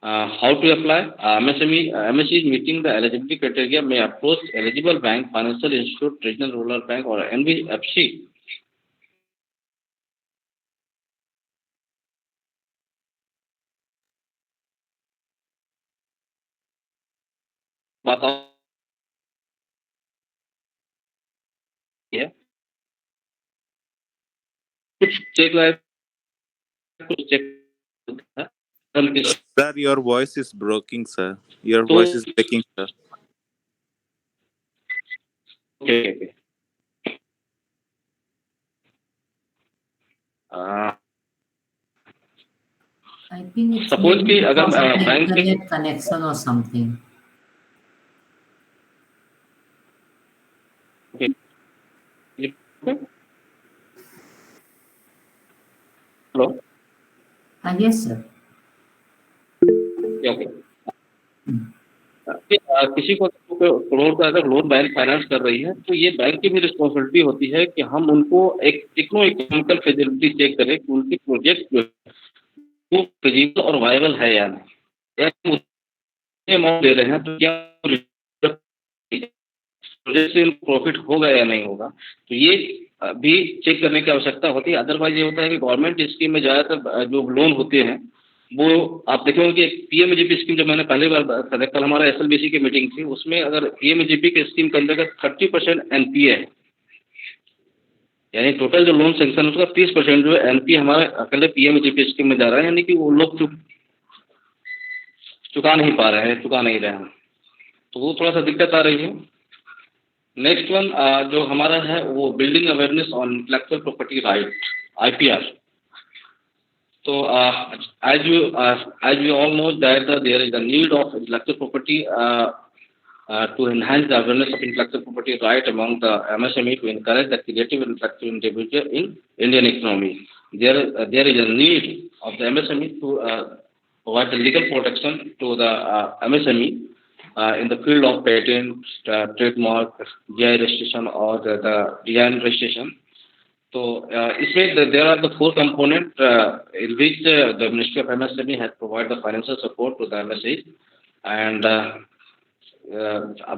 [SPEAKER 2] How to apply? MSE meeting the eligibility criteria may approach eligible bank, financial institute, regional rural bank or NBFC बताओ है कुछ चेक लाइफ कुछ check
[SPEAKER 5] Sir, your voice is breaking, sir. Your
[SPEAKER 2] तो
[SPEAKER 5] voice is breaking, sir.
[SPEAKER 2] Okay
[SPEAKER 4] I think it's
[SPEAKER 2] suppose कि अगर
[SPEAKER 4] because of the
[SPEAKER 2] बैंक के
[SPEAKER 4] internet connection or something.
[SPEAKER 2] Okay. Hello,
[SPEAKER 4] yes sir.
[SPEAKER 2] Okay. किसी को करोड़ का अगर लोन बैंक फाइनेंस कर रही है तो ये बैंक की भी रिस्पॉन्सिबिलिटी होती है कि हम उनको एक टेक्नो इकोनॉमिकल फिजिबिलिटी चेक करें कि उनके प्रोजेक्ट जो है वो फिजिबल और वायबल है या नहीं, या हम उतने अमाउंट दे रहे हैं तो क्या प्रोजेक्ट से प्रॉफिट होगा या नहीं होगा, तो ये भी चेक करने की आवश्यकता होती है। अदरवाइज ये होता है कि गवर्नमेंट स्कीम में ज़्यादातर जो लोन होते हैं वो आप देखेंगे कि पीएमजीपी स्कीम, जब मैंने पहली बार बताया, कल हमारा एसएलबीसी की मीटिंग थी, उसमें अगर पीएमजीपी के स्कीम के अंतर्गत 30% एनपीए है, यानी टोटल जो लोन सेंक्शन है उसका 30% जो है एनपीए हमारे अकेले पीएमजीपी स्कीम में जा रहा है, यानी कि वो लोग चुका नहीं पा रहे हैं, चुका नहीं रहे हैं, तो वो थोड़ा सा दिक्कत आ रही है। नेक्स्ट वन जो हमारा है वो building awareness on intellectual property right, IPR. So, as we all know that there is a need of intellectual property to enhance the awareness of intellectual property right among the MSME to encourage the creative intellectual individual in Indian economy. There is a need of the MSME to provide the legal protection to the MSME in the field of patent, trademark, GI registration or the design registration. So, इसमें there are the four components in which the Ministry of MSME has provided the financial support to the MSME, and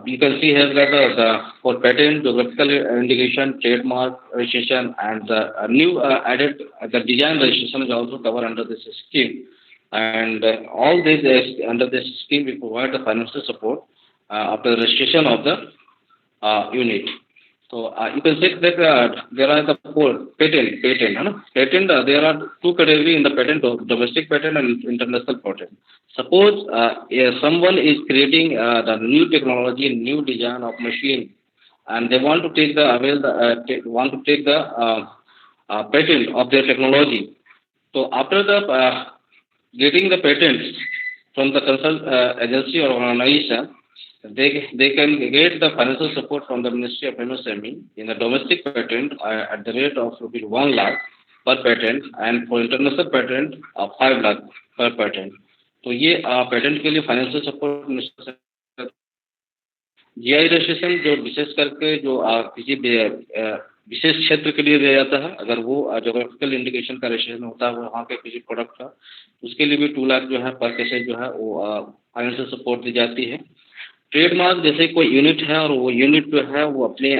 [SPEAKER 2] you can see here that for patent, geographical indication, trademark registration, and the new added the design registration is also covered under this scheme, and all these under this scheme we provide the financial support after the registration of the unit. So you can say that there are the four patent. There are two categories in the patent: domestic patent and international patent. Suppose someone is creating the new technology, new design of machine, and they want to take the patent of their technology. So after the getting the patents from the consult agency or organization, they can get the financial support from the Ministry of MSME in the domestic patent at the rate of ₹1 lakh per patent, and for international patent 5 lakh per patent. तो ये पेटेंट के लिए फाइनेंशियल सपोर्ट। जीआई रजिस्ट्रेशन जो विशेष करके जो किसी विशेष क्षेत्र के लिए दिया जाता है, अगर वो जोग्राफिकल इंडिकेशन का रजिस्ट्रेशन होता है वहाँ के किसी प्रोडक्ट का, उसके लिए भी 2 लाख जो है पर केसेज जो है वो फाइनेंशियल सपोर्ट दी जाती है। ट्रेडमार्क जैसे कोई यूनिट है और वो यूनिट जो है वो अपने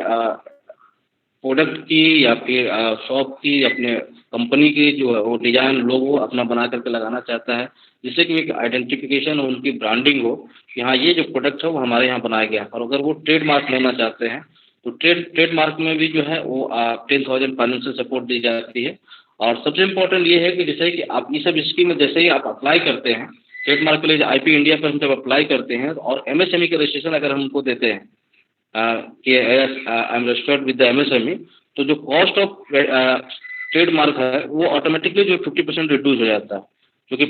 [SPEAKER 2] प्रोडक्ट की या फिर शॉप की, अपने कंपनी की जो है वो डिजाइन लोगो अपना बना करके लगाना चाहता है, जिससे कि एक आइडेंटिफिकेशन हो, उनकी ब्रांडिंग हो कि हाँ ये जो प्रोडक्ट है वो हमारे यहाँ बनाया गया है। और अगर वो ट्रेडमार्क लेना चाहते हैं तो ट्रेडमार्क में भी जो है वो 10,000 फाइनेंशियल सपोर्ट दी जाती है। और सबसे इम्पोर्टेंट ये है कि जैसे कि आप ये सब स्कीम में जैसे ही आप अप्लाई करते हैं ट्रेडमार्क के लिए, आईपी इंडिया पर हम जब अप्लाई करते हैं और एमएसएमई के रजिस्ट्रेशन अगर हम उनको देते हैं कि I am registered with the MSME, तो जो कॉस्ट ऑफ ट्रेडमार्क है वो ऑटोमेटिकली जो 50% रिड्यूस हो जाता है, क्योंकि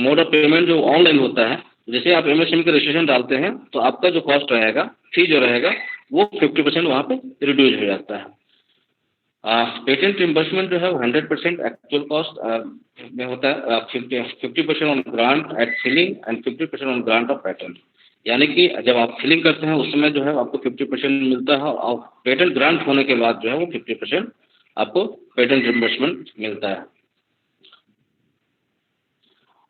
[SPEAKER 2] मोड ऑफ पेमेंट जो ऑनलाइन होता है, जैसे आप एमएसएमई का रजिस्ट्रेशन डालते हैं तो आपका जो कॉस्ट रहेगा, फी जो रहेगा वो 50% वहाँ पे रिड्यूस हो जाता है। पेटेंट रिम्बर्समेंट जो है वो 100% एक्चुअल कॉस्ट में होता है, 50% on grant at filling and 50% on grant of patent, यानी कि जब आप फिलिंग करते हैं उस समय जो है आपको 50% मिलता है और पेटेंट ग्रांट होने के बाद जो है वो 50% आपको पेटेंट रिम्बर्समेंट मिलता है।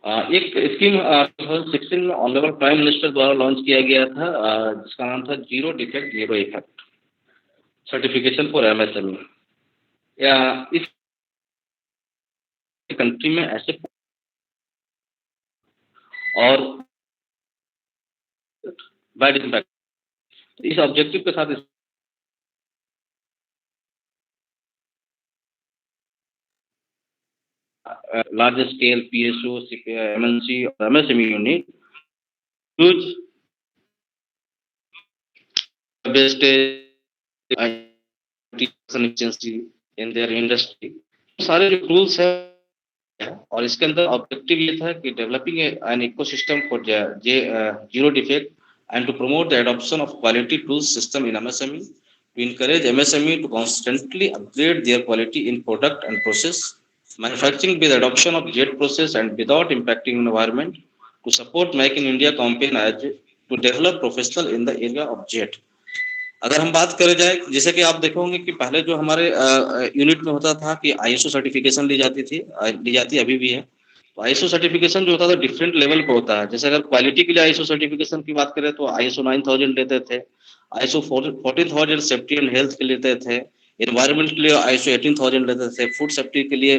[SPEAKER 2] एक स्कीम 2016 में ऑनरेबल प्राइम मिनिस्टर द्वारा लॉन्च किया गया था जिसका नाम था zero defect zero effect certification for MSME. या इस कंट्री में ऐसे और बैड इम्पैक्ट, इस ऑब्जेक्टिव के साथ large scale PSO, MNC or MSME unit huge efficiency in their industry। सारे जो टूल्स है और इसके अंदर ऑब्जेक्टिव ये था कि developing an ecosystem for zero defect and to promote the adoption of quality tools system in MSME to encourage MSME to constantly upgrade their quality in product and process manufacturing with adoption of JET process and without impacting environment, to support Make in India campaign as to develop professional in the area of JET. अगर हम बात करें जाए, जैसे कि आप देखोगे कि पहले जो हमारे यूनिट में होता था कि आईएसओ सर्टिफिकेशन ली जाती थी, ली जाती अभी भी है। तो आईएसओ सर्टिफिकेशन जो होता था डिफरेंट लेवल पे होता है। जैसे अगर क्वालिटी के लिए आईएसओ सर्टिफिकेशन की बात करें तो आईएसओ 9000 लेते थे, आईएसओ 14000 सेफ्टी एंड हेल्थ के लेते थे, एनवायरमेंट के लिए आईएसओ 18000 लेते थे, फूड सेफ्टी के लिए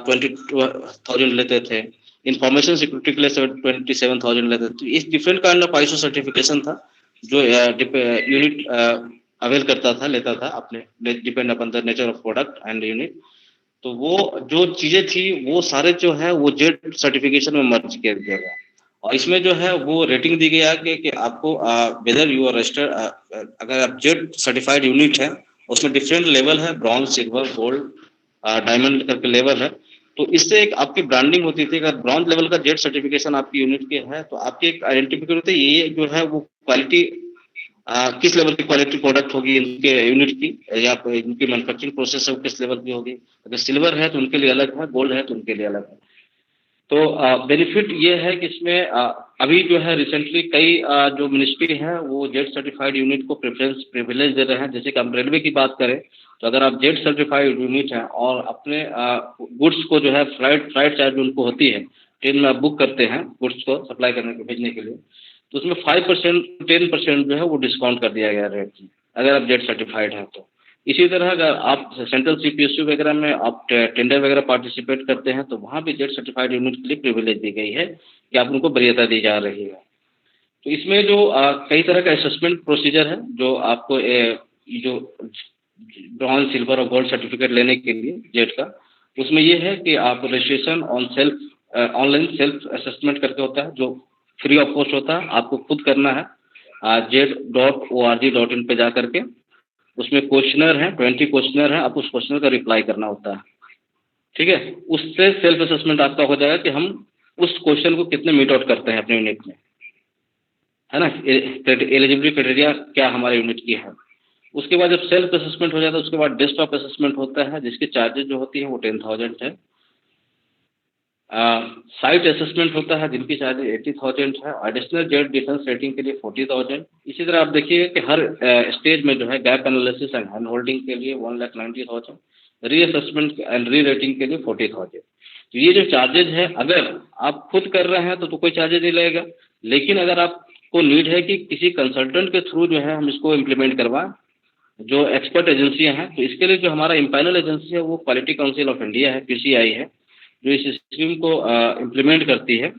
[SPEAKER 2] 20000 लेते थे, इंफॉर्मेशन सिक्योरिटी के लिए 27000 लेते थे। तो इस different kind of ISO certification था जो यूनिट अवेल करता था, लेता था, अपने depend upon the nature of product and unit. तो वो जो चीजें थी वो सारे जो है वो जेड सर्टिफिकेशन में मर्ज कर दिया गया, और इसमें जो है वो रेटिंग दी गया कि आपको वेदर यू आर रजिस्टर्ड, अगर आप जेड सर्टिफाइड यूनिट है, उसमें डिफरेंट लेवल है, ब्रॉन्ज, सिल्वर, गोल्ड, डायमंड करके लेवल है। तो इससे एक आपकी ब्रांडिंग होती थी। अगर ब्रॉन्ज लेवल का जेड सर्टिफिकेशन आपकी यूनिट के है तो आपकी एक आइडेंटिफिकेशन होती है, ये जो है वो क्वालिटी किस लेवल की क्वालिटी प्रोडक्ट होगी इनके यूनिट की, या इनकी मैन्युफैक्चरिंग प्रोसेस है वो किस लेवल की होगी। अगर सिल्वर है तो उनके लिए अलग है, गोल्ड है तो उनके लिए अलग है। तो बेनिफिट ये है कि इसमें अभी जो है रिसेंटली कई जो मिनिस्ट्री है वो जेड सर्टिफाइड यूनिट को प्रेफरेंस प्रिविलेज दे रहे हैं। जैसे कि हम रेलवे की बात करें तो अगर आप जेड सर्टिफाइड यूनिट हैं और अपने गुड्स को जो है फ्लाइट चार्ज उनको होती है, ट्रेन में आप बुक करते हैं गुड्स को सप्लाई करने के भेजने के लिए, तो उसमें 5% 10% जो है वो डिस्काउंट कर दिया गया रेट में, अगर आप जेड सर्टिफाइड हैं तो। इसी तरह अगर आप सेंट्रल सीपीएसयू वगैरह में आप टेंडर वगैरह पार्टिसिपेट करते हैं तो वहाँ भी जेड सर्टिफाइड यूनिट के लिए प्रिविलेज दी गई है कि आप उनको वरीयता दी जा रही है। तो इसमें जो कई तरह का असेसमेंट प्रोसीजर है जो आपको जो ब्रॉन्ज, सिल्वर और गोल्ड सर्टिफिकेट लेने के लिए जेड का, उसमें ये है कि आप रजिस्ट्रेशन ऑनलाइन सेल्फ असेसमेंट करके होता है, जो फ्री ऑफ कॉस्ट होता है, आपको खुद करना है। JED.org.in पे जा करके उसमें क्वेश्चनर है, 20 क्वेश्चनर है, आप उस क्वेश्चनर का रिप्लाई करना होता है, ठीक है। उससे सेल्फ असेसमेंट आपका हो जाएगा कि हम उस क्वेश्चन को कितने मीट आउट करते हैं अपने यूनिट में, है ना, एलिजिबिलिटी क्राइटेरिया क्या हमारे यूनिट की है। उसके बाद जब सेल्फ असेसमेंट हो जाता है उसके बाद डेस्कटॉप असेसमेंट होता है, जिसके चार्जेस जो होती है वो 10,000 है। साइट असेसमेंट होता है जिनकी चार्जेस 80,000 है। एडिशनल जेड डिफेंस रेटिंग के लिए 40,000। इसी तरह आप देखिए कि हर स्टेज में जो है gap analysis and hand holding के लिए 1,90,000, रीअसेसमेंट एंड री रेटिंग के लिए 40,000। तो ये जो चार्जेज है अगर आप खुद कर रहे हैं तो कोई चार्जेज नहीं लगेगा, लेकिन अगर आपको नीड है कि किसी कंसल्टेंट के थ्रू जो है हम इसको इम्प्लीमेंट करवाएं, जो एक्सपर्ट एजेंसियां हैं, तो इसके लिए जो हमारा इम्पैनल एजेंसी है वो क्वालिटी काउंसिल ऑफ इंडिया है, QCI है, जो इस स्कीम को इम्प्लीमेंट करती है,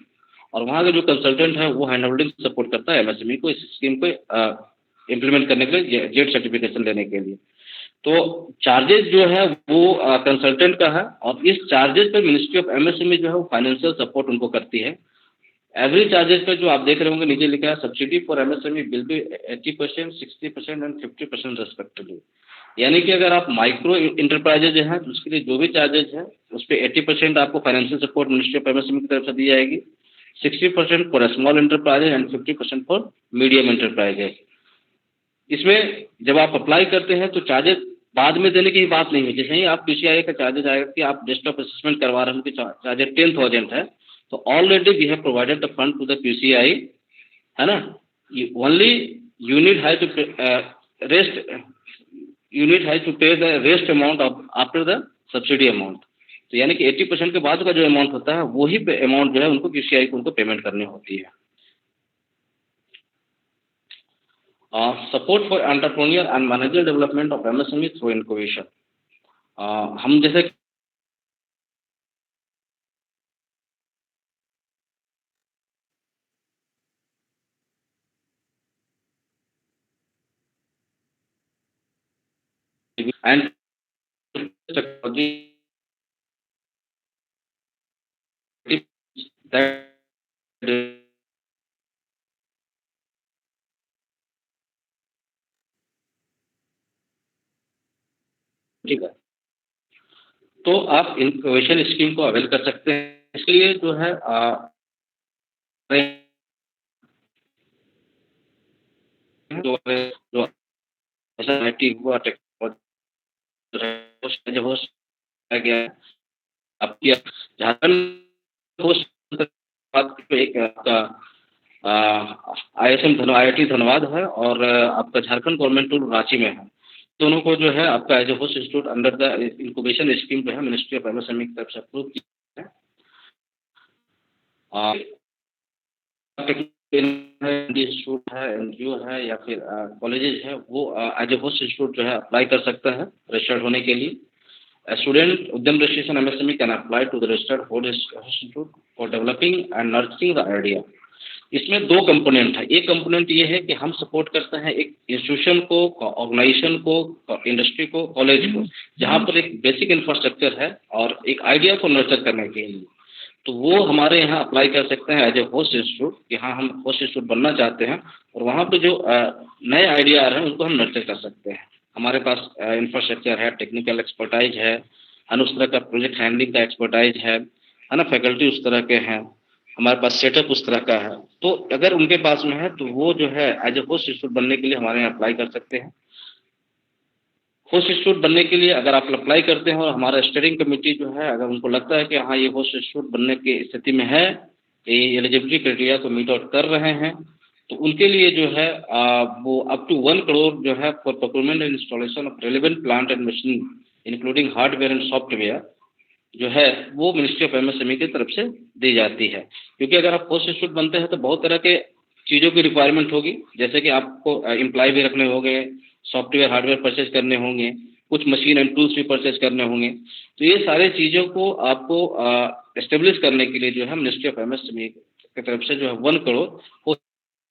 [SPEAKER 2] और वहाँ का जो कंसल्टेंट है वो हैंड होल्डिंग सपोर्ट करता है MSME को इस स्कीम को इम्प्लीमेंट करने के लिए, जेड सर्टिफिकेशन लेने के लिए। तो चार्जेस जो है वो कंसल्टेंट का है, और इस चार्जेस पे मिनिस्ट्री ऑफ MSME जो है वो फाइनेंशियल सपोर्ट उनको करती है। एवरी चार्जेस पे जो आप देख रहे होंगे नीचे लिखा है subsidy for MSME will be 80%, 60% and 50% respectively. यानी कि अगर आप माइक्रो इंटरप्राइजेज हैं तो उसके लिए जो भी चार्जेज है उस पर 80% आपको financial support ministry of MSME की तरफ से दी जाएगी, 60% for small enterprises and 50% for medium enterprises. इसमें जब आप अप्लाई करते हैं तो चार्जेस बाद में देने की बात नहीं है। जैसे ही आप QCI का चार्जेज आएगा कि आप डेस्कटॉप असेसमेंट करवा रहे हैं, उनकी चार्जेस 10,000 है, तो already we have provided the fund to the QCI, है ना। Only unit has to pay the rest amount after the subsidy amount. तो यानी कि 80% के बाद का जो अमाउंट होता है वही अमाउंट जो है उनको QCI को उनको पेमेंट करनी होती है। Support for entrepreneur and manager development of MSME through incubation. हम जैसे एंड टेक्नोलॉजी ठीक है, तो आप इनक्यूबेशन स्कीम को अवेल कर सकते हैं। इसके लिए जो है जो ऐसा IT हुआ, टेक्नोलॉजी होस्ट आ गया। आपकी झारखंड होस्ट एक आपका ISM IIT धनबाद है और आपका झारखंड गवर्नमेंट टूल रांची में है। दोनों को जो है आपका as a host institute under the incubation scheme जो है मिनिस्ट्री ऑफ MSME की तरफ से अप्रूव किया है। इंस्टीट्यूट है, NGO है या फिर कॉलेजेस है, वो एज ए होस्ट इंस्टीट्यूट जो है अप्लाई कर सकता है रजिस्टर्ड होने के लिए। Student Udyam registration MSME can apply to the registered host institute for developing and nurturing the idea. इसमें दो कंपोनेंट है। एक कंपोनेंट ये है कि हम सपोर्ट करते हैं एक इंस्टीट्यूशन को, ऑर्गेनाइजेशन को, इंडस्ट्री को, कॉलेज को, जहाँ पर एक बेसिक इंफ्रास्ट्रक्चर है और एक आइडिया को नर्चर करने के लिए, तो वो हमारे यहाँ अप्लाई कर सकते हैं एज ए होस्ट इंस्टीट्यूट कि हाँ हम होस्ट इंस्टीट्यूट बनना चाहते हैं और वहाँ पर जो नए आइडिया आ रहे हैं उनको हम नर्चर कर सकते हैं। हमारे पास इंफ्रास्ट्रक्चर है, टेक्निकल एक्सपर्टाइज है, उस तरह का प्रोजेक्ट हैंडलिंग का एक्सपर्टाइज है ना, फैकल्टी उस तरह के हैं, हमारे पास सेटअप उस तरह का है। तो अगर उनके पास में है तो वो जो है एज ए होस्ट इंस्टीट्यूट बनने के लिए हमारे यहाँ अप्लाई कर सकते हैं। होस्ट इंस्टीट्यूट बनने के लिए अगर आप अप्लाई करते हैं और हमारा स्टीयरिंग कमेटी जो है अगर उनको लगता है कि हाँ ये होस्ट इंस्टीट्यूट बनने की स्थिति में है, ये एलिजिबिलिटी क्राइटेरिया को मीट आउट कर रहे हैं, तो उनके लिए जो है वो अप टू 1 करोड़ जो है for procurement and installation of relevant plant and machine including hardware and software जो है वो मिनिस्ट्री ऑफ MSME की तरफ से दी जाती है। क्योंकि अगर आप होस्ट इंस्टीट्यूट बनते हैं तो बहुत तरह के चीज़ों की रिक्वायरमेंट होगी, जैसे कि आपको एम्प्लॉय भी रखने होंगे, सॉफ्टवेयर हार्डवेयर परचेज करने होंगे, कुछ मशीन एंड टूल्स भी परचेज करने होंगे। तो ये सारे चीज़ों को आपको एस्टेब्लिश करने के लिए जो है मिनिस्ट्री ऑफ MSME की तरफ से जो है 1 करोड़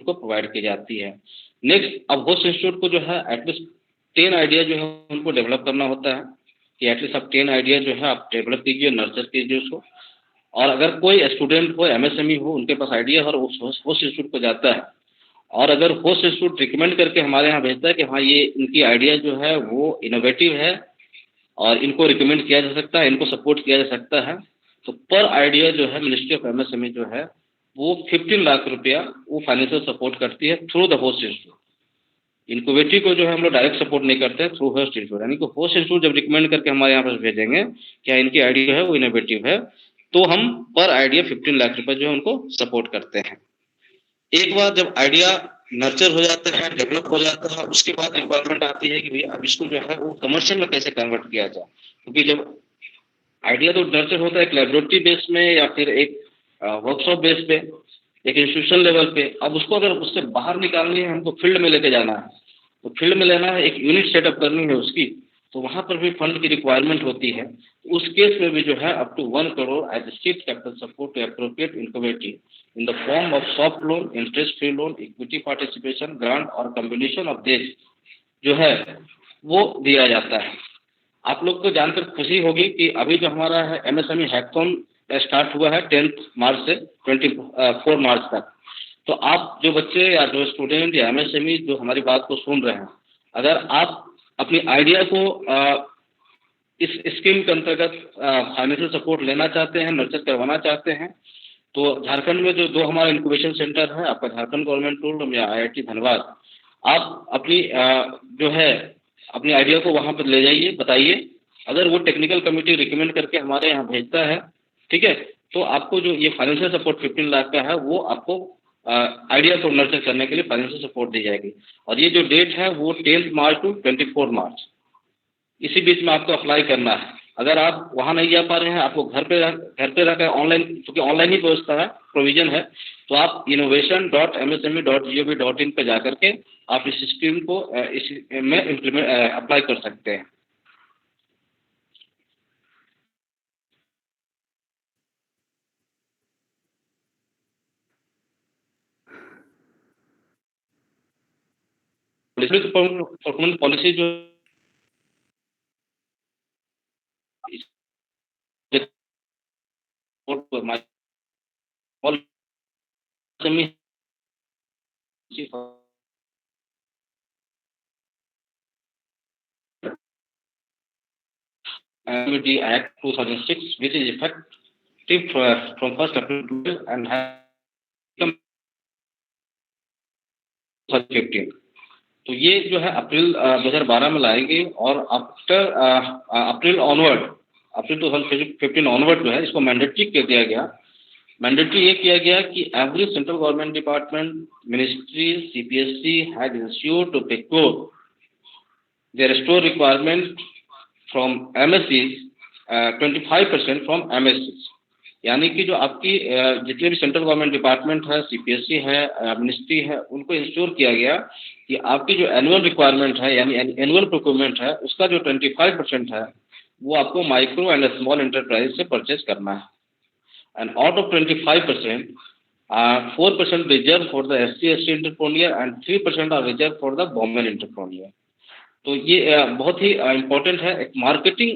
[SPEAKER 2] को प्रोवाइड की जाती है। नेक्स्ट, अब होस्ट इंस्टीट्यूट को जो है एटलीस्ट 10 आइडिया जो है उनको डेवलप करना होता है कि एटलीस्ट आप 10 आइडिया जो है आप डेवलप कीजिए, नर्चर कीजिए उसको। और अगर कोई स्टूडेंट हो, MSME हो, उनके पास आइडिया और होस्ट इंस्टीट्यूट को जाता है और अगर होस्ट इंस्टीट्यूट रिकमेंड करके हमारे यहाँ भेजता है कि हाँ ये इनकी आइडिया जो है वो इनोवेटिव है और इनको रिकमेंड किया जा सकता है, इनको सपोर्ट किया जा सकता है, तो पर आइडिया जो है मिनिस्ट्री ऑफ MSME जो है वो 15 लाख रुपया वो फाइनेंशियल सपोर्ट करती है थ्रू द होस्ट इंस्टीट्यूट। इनक्यूबेटरी को जो है हम लोग डायरेक्ट सपोर्ट नहीं करते हैं, थ्रू होस्ट इंस्टीट्यूट। यानी कि होस्ट इंस्टीट्यूट जब रिकमेंड करके हमारे यहाँ पर भेजेंगे क्या इनकी आइडिया है वो इनोवेटिव है, तो हम पर आइडिया 15 लाख रुपए जो है उनको सपोर्ट करते हैं। एक बार जब आइडिया नर्चर हो जाता है, डेवलप हो जाता है, उसके बाद रिक्वायरमेंट आती है कि भैया अब इसको जो है वो कमर्शियल में कैसे कन्वर्ट किया जाए। क्योंकि जब आइडिया तो नर्चर होता है एक लेबोरेटरी बेस में या फिर एक वर्कशॉप बेस पे, एक इंस्टीट्यूशन लेवल पे, अब उसको अगर उससे बाहर निकालनी है, हमको फील्ड में लेके जाना है, तो फील्ड में लेना है, एक यूनिट सेटअप करनी है उसकी, तो वहाँ पर भी फंड की रिक्वायरमेंट होती है। उस केस में भी जो है up to 1 crore as seed capital support to appropriate incubatory in the form of soft loan, interest free loan, equity participation, grant और कॉम्बिनेशन ऑफ दिस जो है वो दिया जाता है। आप लोग को जानकर खुशी होगी कि अभी जो हमारा है MSME हैकाथॉन स्टार्ट हुआ है 10 मार्च से 24 मार्च तक। तो आप जो बच्चे या जो स्टूडेंट या MSME जो हमारी बात को सुन रहे हैं, अगर आप अपनी आइडिया को इस स्कीम के अंतर्गत फाइनेंशियल सपोर्ट लेना चाहते हैं, नर्चर करवाना चाहते हैं, तो झारखंड में जो 2 हमारा इंक्यूबेशन सेंटर है, आपका झारखंड गवर्नमेंट टूल या IIT धनबाद, आप अपनी जो है अपनी आइडिया को वहाँ पर ले जाइए, बताइए। अगर वो टेक्निकल कमेटी रिकमेंड करके हमारे यहाँ भेजता है, ठीक है, तो आपको जो ये फाइनेंशियल सपोर्ट 15 लाख का है वो आपको आइडिया को नर्चर करने के लिए फाइनेंशियल सपोर्ट दी जाएगी। और ये जो डेट है वो 10 मार्च टू 24 मार्च, इसी बीच में आपको अप्लाई करना है। अगर आप वहाँ नहीं जा पा रहे हैं, आपको घर पे रहकर ऑनलाइन, क्योंकि ऑनलाइन ही व्यवस्था है, प्रोविजन है, तो आप innovation.msme.gov.in पे जा करके आप इस स्कीम को इस में इम्प्लीमेंट अप्लाई कर सकते हैं। पॉलिसी जो Act 2006, which is effective from 1st April and has become 2015. तो ये जो है अप्रैल 2012 में लाएंगे, और आफ्टर अप्रैल ऑनवर्ड, अप्रैल 2015 ऑनवर्ड जो है इसको मैंडेटरी कर दिया गया। मैंडेटरी ये किया गया कि every central government department, ministry, CPSC has ensured to procure their store requirement from MSCs 25% from MSCs। यानी कि जो आपकी जितने भी सेंट्रल गवर्नमेंट डिपार्टमेंट है, CPSC है, मिनिस्ट्री है, उनको इंश्योर किया गया कि आपकी जो एनुअल रिक्वायरमेंट है यानी एनुअल प्रोक्योरमेंट है उसका जो 25% है वो आपको माइक्रो एंड स्मॉल एंटरप्राइज से परचेज करना है। And out of 25%, 4% reserve for the SC/ST entrepreneur and 3% are reserve for the women entrepreneur. तो ये बहुत ही इम्पोर्टेंट है एक मार्केटिंग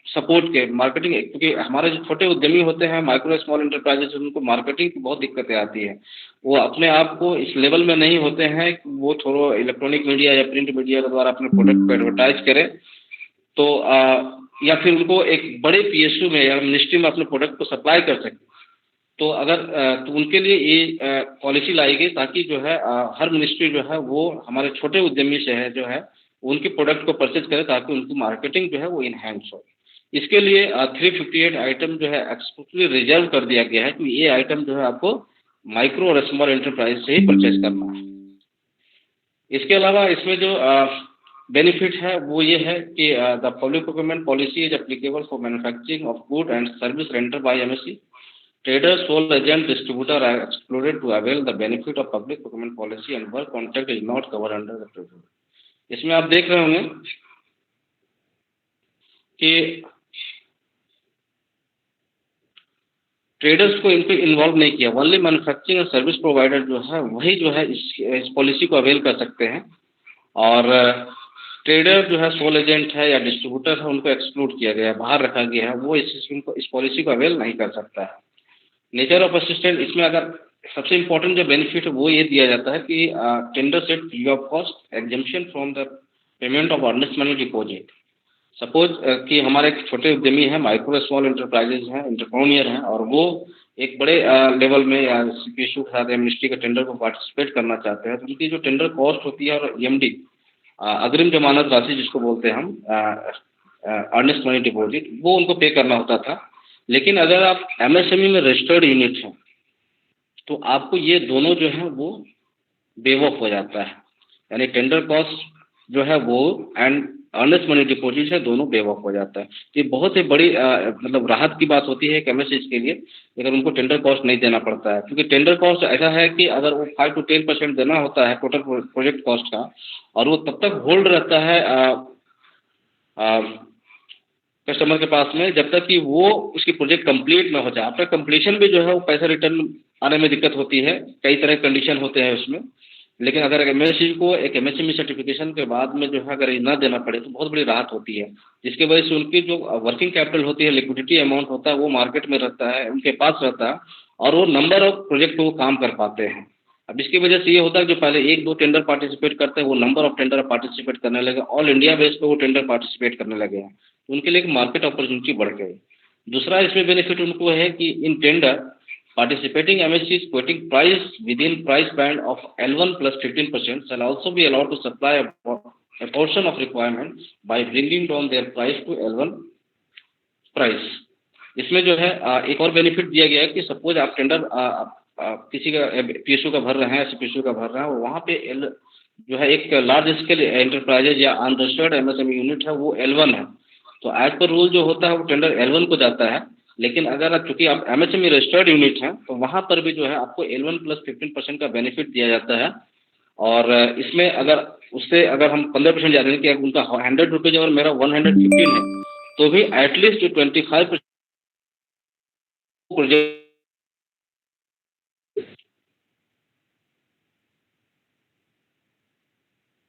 [SPEAKER 2] सपोर्ट के, मार्केटिंग, क्योंकि हमारे जो छोटे उद्यमी होते हैं, माइक्रो स्मॉल एंटरप्राइजेस, उनको मार्केटिंग की बहुत दिक्कतें आती है। वो अपने आप को इस लेवल में नहीं होते हैं कि वो थोड़ा इलेक्ट्रॉनिक मीडिया या प्रिंट मीडिया के द्वारा अपने प्रोडक्ट को एडवर्टाइज करें, तो या फिर उनको एक बड़े PSU में या मिनिस्ट्री में अपने प्रोडक्ट को सप्लाई कर सकें। तो अगर तो उनके लिए ये पॉलिसी लाई गई ताकि जो है हर मिनिस्ट्री जो है वो हमारे छोटे उद्यमी से है जो है उनके प्रोडक्ट को परचेज करे ताकि उनकी मार्केटिंग जो है वो इनहेंस हो। इसके लिए 358 आइटम जो है एक्सक्लूसिवली रिजर्व कर दिया गया है कि ये आइटम जो है आपको माइक्रो और स्मॉल एंटरप्राइज से ही परचेज करना है। इसके अलावा इसमें जो बेनिफिट है वो ये है कि the public procurement policy is applicable for manufacturing of good and service rendered by MSC। Traders, sole agent, distributor are excluded to avail the benefit of public procurement policy and work contract is not covered under the provision। इसमें आप देख रहे होंगे कि ट्रेडर्स को इनको इन्वॉल्व नहीं किया, ओनली मैन्युफैक्चरिंग और सर्विस प्रोवाइडर जो है वही जो है इस पॉलिसी को अवेल कर सकते हैं, और ट्रेडर जो है सोल एजेंट है या डिस्ट्रीब्यूटर है उनको एक्सक्लूड किया गया है, बाहर रखा गया है, वो इस पॉलिसी को अवेल नहीं कर सकता है। नेचर ऑफ असिस्टेंट, इसमें अगर सबसे इम्पोर्टेंट जो बेनिफिट है वो ये दिया जाता है कि tender set free of cost exemption from the payment of earnest money deposit. Suppose कि हमारे एक छोटे उद्यमी हैं, माइक्रो स्मॉल एंटरप्राइजेज हैं, एंटरप्रेन्योर हैं, और वो एक बड़े लेवल में या CPSU के साथ मिनिस्ट्री के टेंडर को पार्टिसिपेट करना चाहते हैं, तो उनकी जो टेंडर कॉस्ट होती है और EMD अग्रिम जमानत राशि जिसको बोलते हैं हम, अर्नेस्ट मनी डिपॉजिट, वो उनको पे करना होता था। लेकिन अगर आप MSME में रजिस्टर्ड यूनिट हैं तो आपको ये दोनों जो है वो वेव ऑफ हो जाता है, यानी टेंडर कॉस्ट जो है वो एंड अर्नेस्ट मनी डिपॉजिट है दोनों वेव ऑफ हो जाता है। ये बहुत ही बड़ी मतलब राहत की बात होती है MSME के लिए अगर उनको टेंडर कॉस्ट नहीं देना पड़ता है, क्योंकि टेंडर कॉस्ट ऐसा है कि अगर वो 5 to 10% देना होता है टोटल प्रोजेक्ट कॉस्ट का, और वो तब तक होल्ड रहता है कस्टमर के पास में जब तक कि वो उसकी प्रोजेक्ट कंप्लीट ना हो जाए। आफ्टर कंप्लीशन भी जो है वो पैसा रिटर्न आने में दिक्कत होती है, कई तरह के कंडीशन होते हैं उसमें। लेकिन अगर MSC को एक MSME सर्टिफिकेशन के बाद में जो है अगर ये ना देना पड़े तो बहुत बड़ी राहत होती है, जिसकी वजह से उनकी जो वर्किंग कैपिटल होती है, लिक्विडिटी अमाउंट होता है, वो मार्केट में रहता है, उनके पास रहता है, और वो नंबर ऑफ प्रोजेक्ट पे वो काम कर पाते हैं। अब इसकी वजह से ये होता है जो पहले 1-2 टेंडर पार्टिसिपेट करते हैं वो नंबर ऑफ टेंडर पार्टिसिपेट करने लगे, ऑल इंडिया बेस पे वो टेंडर पार्टिसिपेट करने लगे हैं, तो उनके लिए एक मार्केट अपॉर्चुनिटी बढ़ गई। दूसरा इसमें बेनिफिट उनको है कि इन tender participating MSCs quoting price within price band of L1 plus 15% shall also be allowed to supply a portion of requirement by bringing down their price to L1 price। इसमें जो है एक और बेनिफिट दिया गया है कि सपोज आप टेंडर किसी का PSU का भर रहे हैं, CPSU का भर रहे हैं, और वहाँ पे जो है एक लार्ज स्केल एंटरप्राइजेज या अनरजिस्टर्ड MSME यूनिट है वो L1 है, तो एज पर रूल जो होता है वो टेंडर L1 को जाता है। लेकिन अगर चूंकि आप MSME रजिस्टर्ड यूनिट हैं तो वहाँ पर भी जो है आपको L1 plus 15% का बेनिफिट दिया जाता है, और इसमें अगर उससे अगर हम 15% जाते हैं कि उनका 100 रुपीज़ और मेरा 115 है तो भी एटलीस्ट जो 25% प्रोजेक्ट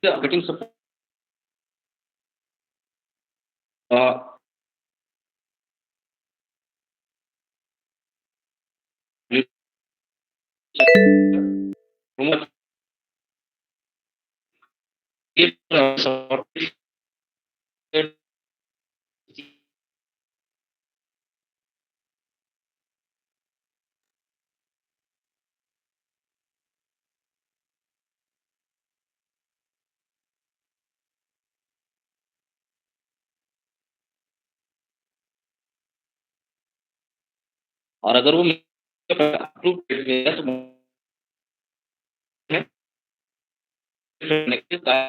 [SPEAKER 2] मार्केटिंग सपोर्ट और अगर वो अप्रूव है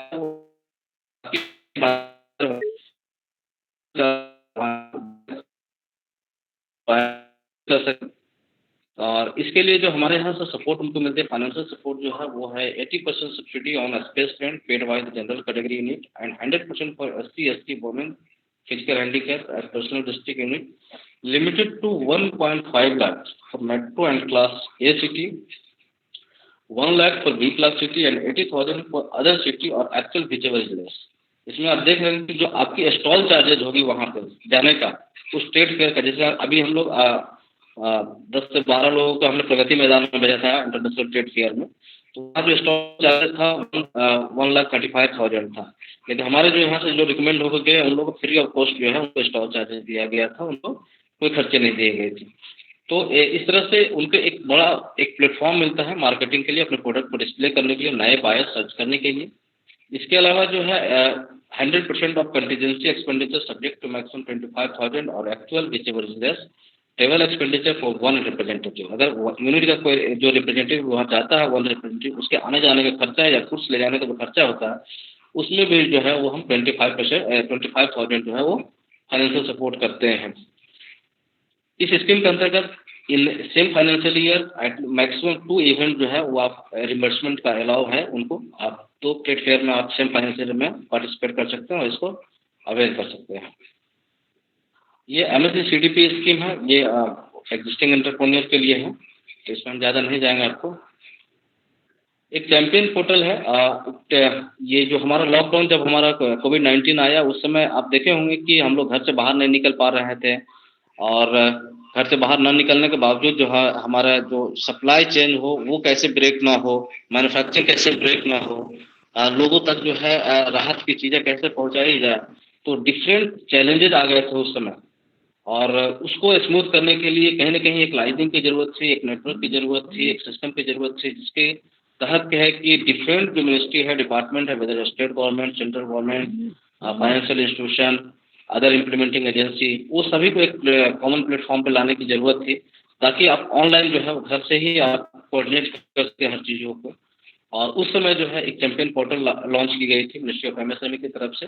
[SPEAKER 2] तो कर सकते। और इसके लिए जो हमारे यहाँ से सपोर्ट उनको मिलते हैं, फाइनेंशियल सपोर्ट जो है वो है 80% subsidy on space rent paid by the general category unit and 100% for SC ST women physical handicap as personal district unit limited to 1.5 lakh for metro and class A city, 1 lakh for B class city and 80,000 for other city और एक्चुअल विचेवर इज लेस। इसमें आप देख रहे हैं कि जो आपकी स्टॉल चार्जेज होगी वहाँ पे जाने का, उस स्टेट फेयर का, जैसे अभी हम लोग 10 से 12 लोगों को हमने प्रगति मैदान में भेजा था इंटरनेशनल ट्रेड फेयर में, तो वहाँ जो स्टॉल चार्जेस था 1,35,000 था। लेकिन हमारे जो यहाँ से जो रिकमेंड होकर गए उन लोगों को फ्री ऑफ कॉस्ट जो है उनको स्टॉल चार्जेस दिया गया था, उनको कोई खर्चे नहीं दिए गए थे। तो इस तरह से उनको एक बड़ा एक प्लेटफॉर्म मिलता है मार्केटिंग के लिए, अपने प्रोडक्ट को डिस्प्ले करने के लिए, नए बायर्स सर्च करने के लिए। इसके अलावा जो है 100% of contingency expenditure subject to maximum 25,000 और actual whichever is less travel expenditure for one representative. अगर यूनिट का कोई जो रिप्रेजेंटेटिव वहाँ जाता है, वन रिप्रेजेंटेटिव, उसके आने जाने का खर्चा है या कुछ ले जाने का जो खर्चा होता है, उसमें भी जो है वो हम 25,000 जो है वो फाइनेंशियल सपोर्ट करते हैं। इस स्कीम के अंतर्गत in same financial year maximum 2 event जो है वो आप रिम्बर्समेंट का अलाउ है उनको, आप 2 ट्रेड फेयर में आप सेम फाइनेंशियल में पार्टिसिपेट कर सकते हैं और इसको अवेल कर सकते हैं। ये MSc CDP स्कीम है, ये एग्जिस्टिंग एंटरप्रेन्योर के लिए है, तो इसमें हम ज़्यादा नहीं जाएंगे। आपको एक चैंपियन पोर्टल है, ये जो हमारा लॉकडाउन जब हमारा कोविड-19 आया उस समय आप देखे होंगे कि हम लोग घर से बाहर नहीं निकल पा रहे थे, और घर से बाहर न निकलने के बावजूद जो है हमारा जो सप्लाई चेन हो वो कैसे ब्रेक ना हो, मैन्युफैक्चरिंग कैसे ब्रेक ना हो, लोगों तक जो है राहत की चीज़ें कैसे पहुंचाई जाए, तो डिफरेंट चैलेंजेस आ गए थे उस समय। और उसको स्मूथ करने के लिए कहीं ना कहीं एक लाइटिंग की ज़रूरत थी, एक नेटवर्क की ज़रूरत थी, एक सिस्टम की ज़रूरत थी, जिसके तहत क्या है कि डिफरेंट जो मिनिस्ट्री है, डिपार्टमेंट है, whether state government, central government, financial institution, other implementing agency, वो सभी को एक कॉमन प्लेटफॉर्म पे लाने की ज़रूरत थी, ताकि आप ऑनलाइन जो है वो घर से ही आप कोऑर्डिनेट कर सकते हैं हर चीज़ों को। और उस समय जो है एक चैंपियन पोर्टल लॉन्च की गई थी मिनिस्ट्री ऑफ MSME की तरफ से,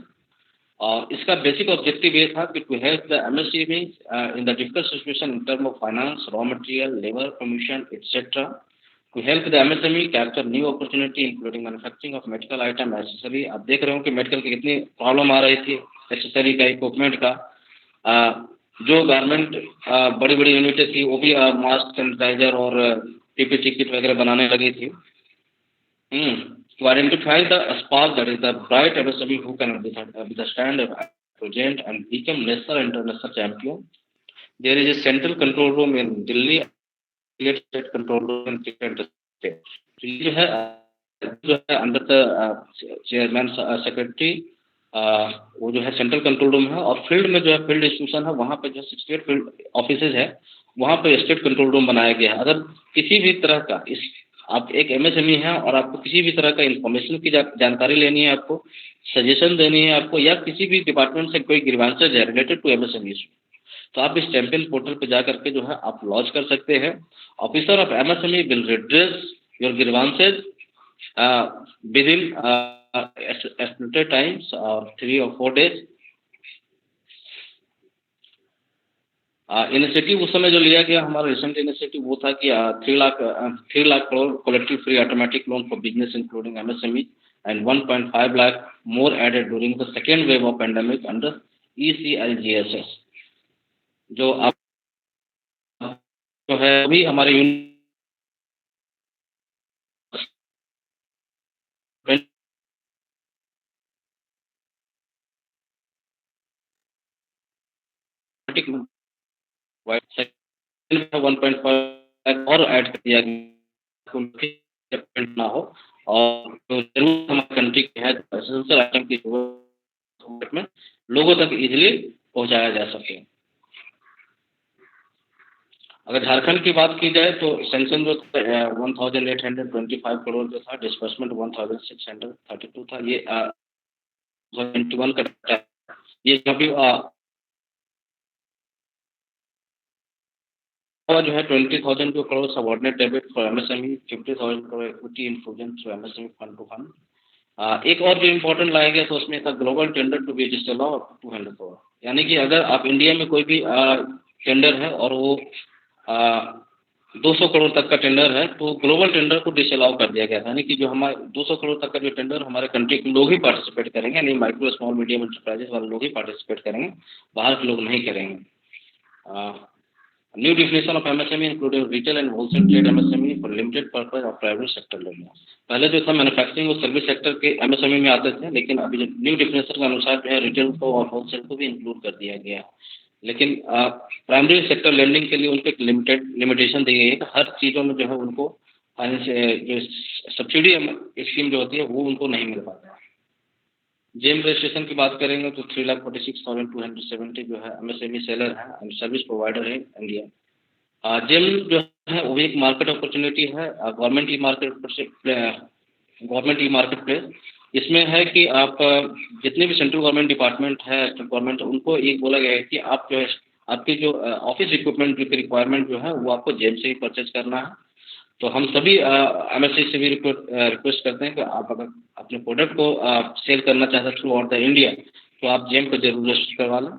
[SPEAKER 2] और इसका बेसिक ऑब्जेक्टिव ये था कि to help the MSME in the difficult situation in term of finance, raw material, labour, commission etcetera, to help the MSME capture new opportunity including manufacturing of medical item accessory. आप देख रहे हो कि मेडिकल की कितनी प्रॉब्लम आ रही थी, एसेसरी का, इक्विपमेंट का, जो गारमेंट बड़ी बड़ी यूनिटें थी वो भी मास्क, सैनिटाइजर और PPE किट वगैरह बनाने लगी थी। To identify the spark, that is the bright MSME who can withstand a present and become national international champion. There is a central control room in Delhi, state control room in different states. So ये जो है अंडर द चेयरमैन सेक्रेटरी, वो जो है सेंट्रल कंट्रोल रूम है, और फील्ड में जो है फील्ड इंस्टीट्यूशन है, वहाँ पे जो 68 फील्ड ऑफिसेज है, वहाँ पे स्टेट कंट्रोल रूम बनाया गया है। अगर किसी भी तरह का आप एक MSME हैं और आपको किसी भी तरह का इन्फॉर्मेशन की जानकारी लेनी है, आपको सजेशन देनी है, आपको या किसी भी डिपार्टमेंट से कोई ग्रीवांसेज है रिलेटेड टू MSME, तो आप इस चैंपियन पोर्टल पे जा करके जो है आप लॉन्च कर सकते हैं। Officer of MSME will redress your grievances with in estimated times 3 or 4 days। Initiative उस समय जो लिया गया, हमारा रिसेंट इनिशिएटिव वो था कि 3 lakh crore collective free automatic loan for business including MSME and 1.5 lakh more added during the second wave of pandemic under ECLGSS। जो आप जो है अभी हमारे यूनिट 1.5 और ऐड कर दिया गया ना हो, और जो जरूर हमारे कंट्री के है एसेंशियल आइटम की जरूरत में लोगों तक इजीली पहुंचाया जा सके। अगर झारखंड की बात की जाए तो सेंक्शन जो 1825 करोड़ जो था, डिस्बर्समेंट 1632 था, ये 21 का ये कभी जो है 20,000 crore subordinate debit for MSME, 50,000 crore equity infusion through MSME fund to fund. एक और जो इम्पोर्टेंट लाया गया तो उसमें था global tender to be disallow 200 crore, यानी कि अगर आप इंडिया में कोई भी टेंडर है और वो 200 करोड़ तक का टेंडर है तो ग्लोबल टेंडर को डिसअलाउ कर दिया गया था, यानी कि जो हमारे 200 करोड़ तक का जो टेंडर हमारे कंट्री के लोग ही पार्टिसिपेट करेंगे, यानी माइक्रो स्मॉल मीडियम एंटरप्राइजेस वाले लोग ही पार्टिसिपेट करेंगे, बाहर के लोग नहीं करेंगे। New definition of MSME including retail and wholesale trade MSME for limited purpose of private sector लेंगे। पहले जो था मैन्युफैक्चरिंग और सर्विस सेक्टर के एमएसएमई में आते थे, लेकिन अभी जो न्यू डिफिनेशन के अनुसार जो है रिटेल को और होलसेल को भी इंक्लूड कर दिया गया है। लेकिन प्राइमरी सेक्टर लेंडिंग के लिए उनको एक लिमिटेशन दी गई है कि हर चीज़ों में जो है उनको जो सब्सिडी स्कीम जो होती है वो उनको नहीं मिल पाता है। जेम रजिस्ट्रेशन की बात करेंगे तो 3,46,270 जो है एमएसएमई सेलर है एंड सर्विस प्रोवाइडर है इंडिया। जेम जो है वो भी एक मार्केट अपॉर्चुनिटी है, गवर्नमेंट ई मार्केट प्लेस। इसमें है कि आप जितने भी सेंट्रल गवर्नमेंट डिपार्टमेंट है, स्टेट गवर्नमेंट, उनको एक बोला गया है कि आप जो है आपकी जो ऑफिस इक्विपमेंट की रिक्वायरमेंट जो है वो आपको जेम से ही परचेज करना है। तो हम सभी एमएससी से भी रिक्वेस्ट करते हैं कि आप अगर अपने प्रोडक्ट को सेल करना चाहते हैं थ्रू आउट द इंडिया तो आप जेम को जरूर रजिस्टर करवा लें।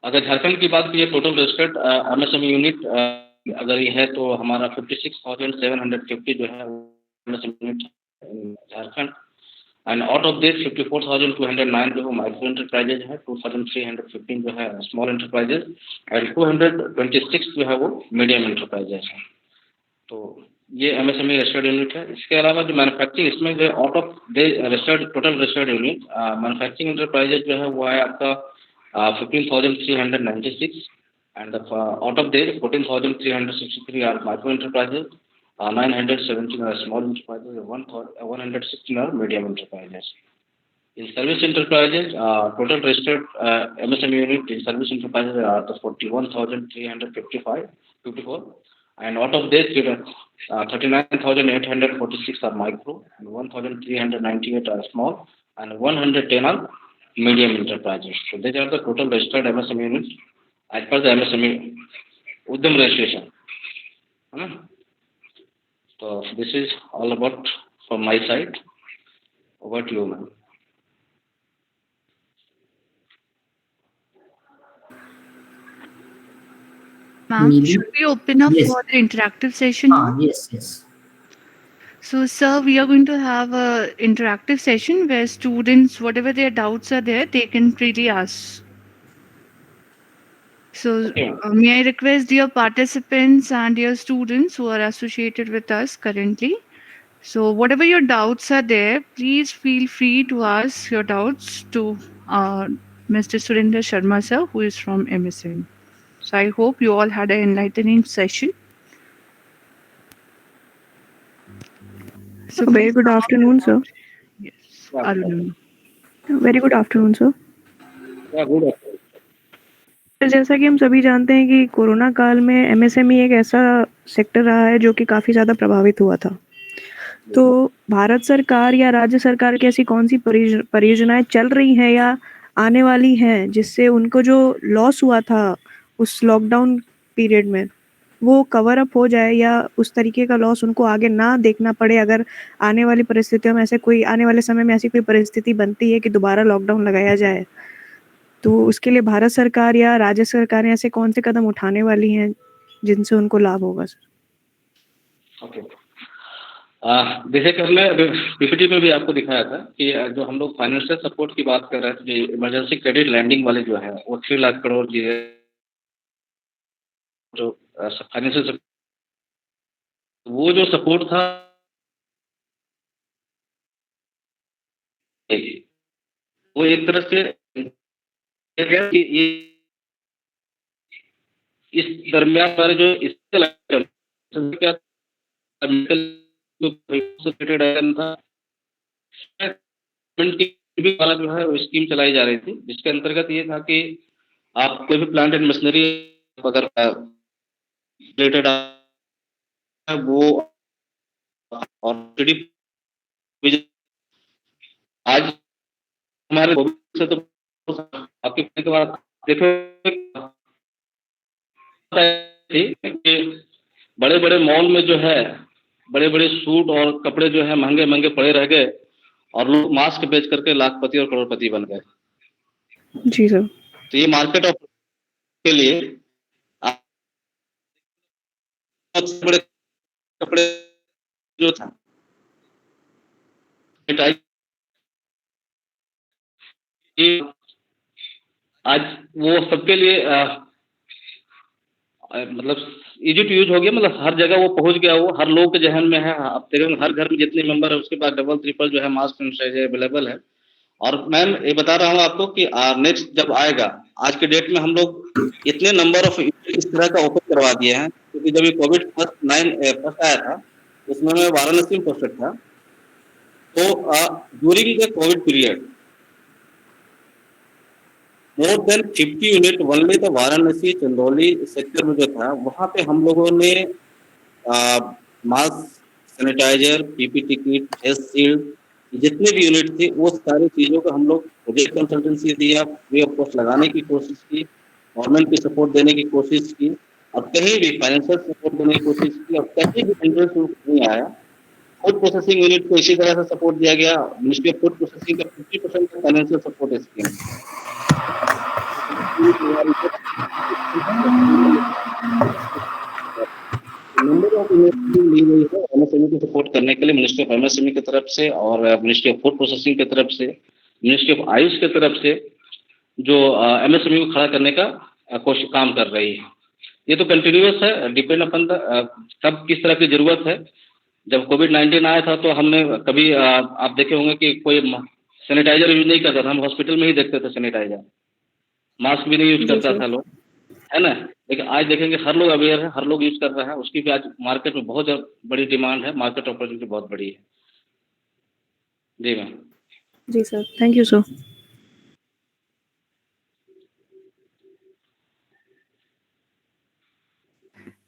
[SPEAKER 2] अगर झारखंड की बात की टोटल रजिस्टर्ड एमएसएमई यूनिट अगर ये है तो हमारा 56,750 जो है MSME unit Jharkhand, and out of this 54,209 जो माइक्रो एंटरप्राइजेज है, 2,315 जो है स्मॉल एंटरप्राइजेज एंड 226 जो है वो मीडियम एंटरप्राइजेज है। तो ये एमएसएमई रजिस्टर्ड यूनिट है। इसके अलावा जो मैन्युफैक्चरिंग, इसमें जो out of the registered total registered unit manufacturing enterprises जो है वो है आपका 15,396 and out of their 14,363 are micro enterprises, 917 are small enterprises, 116 are medium enterprises. In service enterprises, total registered MSME unit in service enterprises are the 41,354, and out of this, 39,846 are micro, and 1,398 are small, and 110 are medium enterprises. So these are the total registered MSME units as per the MSME Udyam registration. So this is all about from my side. Over to you, ma'am.
[SPEAKER 3] Ma'am, should we open up
[SPEAKER 4] Yes.
[SPEAKER 3] for the interactive session now?
[SPEAKER 4] Yes.
[SPEAKER 3] So, sir, we are going to have a interactive session where students, whatever their doubts are there, they can freely ask. So,
[SPEAKER 2] Okay.
[SPEAKER 3] may I request dear participants and dear students who are associated with us currently, so whatever your doubts are there, please feel free to ask your doubts to Mr. Surinder Sharma sir, who is from MSN. So I hope you all had an enlightening session. So
[SPEAKER 6] Very good afternoon, sir.
[SPEAKER 3] Yes, Arun.
[SPEAKER 6] Very good afternoon, sir.
[SPEAKER 2] Yeah, good afternoon.
[SPEAKER 6] तो जैसा कि हम सभी जानते हैं कि कोरोना काल में एमएसएमई एक ऐसा सेक्टर रहा है जो कि काफ़ी ज़्यादा प्रभावित हुआ था। तो भारत सरकार या राज्य सरकार की ऐसी कौन सी परियोजनाएं चल रही हैं या आने वाली हैं जिससे उनको जो लॉस हुआ था उस लॉकडाउन पीरियड में वो कवर अप हो जाए या उस तरीके का लॉस उनको आगे ना देखना पड़े, अगर आने वाली परिस्थितियों में आने वाले समय में ऐसी कोई परिस्थिति बनती है कि दोबारा लॉकडाउन लगाया जाए, तो उसके लिए भारत सरकार या राज्य सरकारें ऐसे कौन से कदम उठाने वाली हैं जिनसे उनको लाभ होगा सर?
[SPEAKER 2] ओके, जैसे कि हमने पीपीटी में भी आपको दिखाया था कि जो हम लोग फाइनेंशियल सपोर्ट की बात कर रहे थे, जो इमरजेंसी क्रेडिट लैंडिंग वाले जो है वो 3 लाख करोड़ की है, जो फाइनेंशियल वो जो सपोर्ट था वो एक तरह से कि ये इस दरमियान वाले जो इससे क्या था वाला जो है वो स्कीम चलाई जा रही थी, जिसके अंतर्गत ये था कि आप कोई भी प्लांट एंड मशीनरी अगर रिलेटेड वो ऑलरेडी आज हमारे भविष्य तो आपके के बाद देखो थी कि बड़े बड़े मॉल में जो है बड़े बड़े सूट और कपड़े जो है महंगे महंगे पड़े रह गए और लोग मास्क बेच करके लाखपति और करोड़पति बन गए।
[SPEAKER 6] जी सर।
[SPEAKER 2] तो ये मार्केट ऑफ के लिए सबसे बड़े कपड़े जो था मिठाई की, आज वो सबके लिए मतलब इजी टू यूज हो गया, मतलब हर जगह वो पहुंच गया, वो हर लोग के जहन में है। अब देखो हर घर में जितने मेंबर है उसके पास डबल ट्रिपल जो है मास्क सैनिटाइजर अवेलेबल है। और मैम ये बता रहा हूँ आपको कि नेक्स्ट जब आएगा, आज के डेट में हम लोग इतने नंबर ऑफ इस तरह का ओपन करवा दिए हैं, क्योंकि जब ये कोविड फर्स्ट आया था उसमें मैं वाराणसी में पोस्टेड था। तो during the covid period more than 50 unit only the Varanasi Chandauli sector में जो था वहां पे हम लोगों ने mask, sanitiser, PPT kit, face shield, जितने भी यूनिट थे वो सारी चीजों को हम लोग प्रोजेक्ट कंसल्टेंसी दिया, फ्री ऑफ कॉस्ट लगाने की कोशिश की, गवर्नमेंट की सपोर्ट देने की कोशिश की, और कहीं भी फाइनेंशियल सपोर्ट देने की कोशिश की, और कहीं भी इंटरेस्ट नहीं आया। फूड प्रोसेसिंग यूनिट को इसी तरह से सपोर्ट दिया गया। मिनिस्ट्री ऑफ फूड प्रोसेसिंग का 50% financial support scheme number of initiative ली गई है एमएसएमई को सपोर्ट करने के लिए मिनिस्ट्री ऑफ एमएसएमई की तरफ से और मिनिस्ट्री ऑफ फूड प्रोसेसिंग की तरफ से, मिनिस्ट्री ऑफ आयुष की तरफ से, जो एमएसएमई को खड़ा करने का कोशिश काम कर रही है। ये तो कंटिन्यूअस है, डिपेंड अपन कब किस तरह की जरूरत है। जब कोविड-19 आया था तो हमने कभी आप देखे होंगे कि कोई सैनिटाइजर यूज नहीं करता था, हम हॉस्पिटल में ही देखते थे सैनिटाइजर, मास्क भी नहीं यूज करता था लोग, है ना। लेकिन आज देखेंगे हर लोग अवेयर है, हर लोग यूज कर रहा है, उसकी भी आज मार्केट में बहुत बड़ी डिमांड है, मार्केट अपॉर्चुनिटी बहुत बड़ी है। जी मैम।
[SPEAKER 6] जी sir, thank you sir.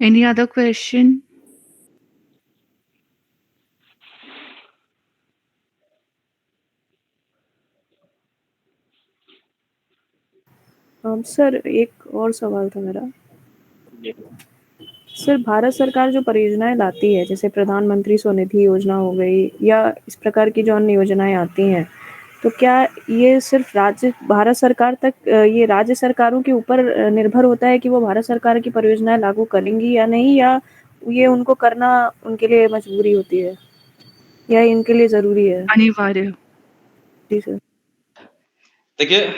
[SPEAKER 3] Any other question?
[SPEAKER 6] Sir एक और सवाल था मेरा।
[SPEAKER 2] जी।
[SPEAKER 6] सर भारत सरकार जो परियोजनाएं लाती है जैसे प्रधानमंत्री स्वनिधि योजना हो गई या इस प्रकार की जो अन्य योजनाएं आती हैं, तो क्या ये सिर्फ भारत सरकार तक ये राज्य सरकारों के ऊपर निर्भर होता है कि वो भारत सरकार की परियोजनाएं लागू करेंगी या नहीं, या ये उनको करना उनके लिए मजबूरी होती है या इनके लिए जरूरी है?
[SPEAKER 3] अनिवार्य।
[SPEAKER 6] जी सर।
[SPEAKER 2] देखिए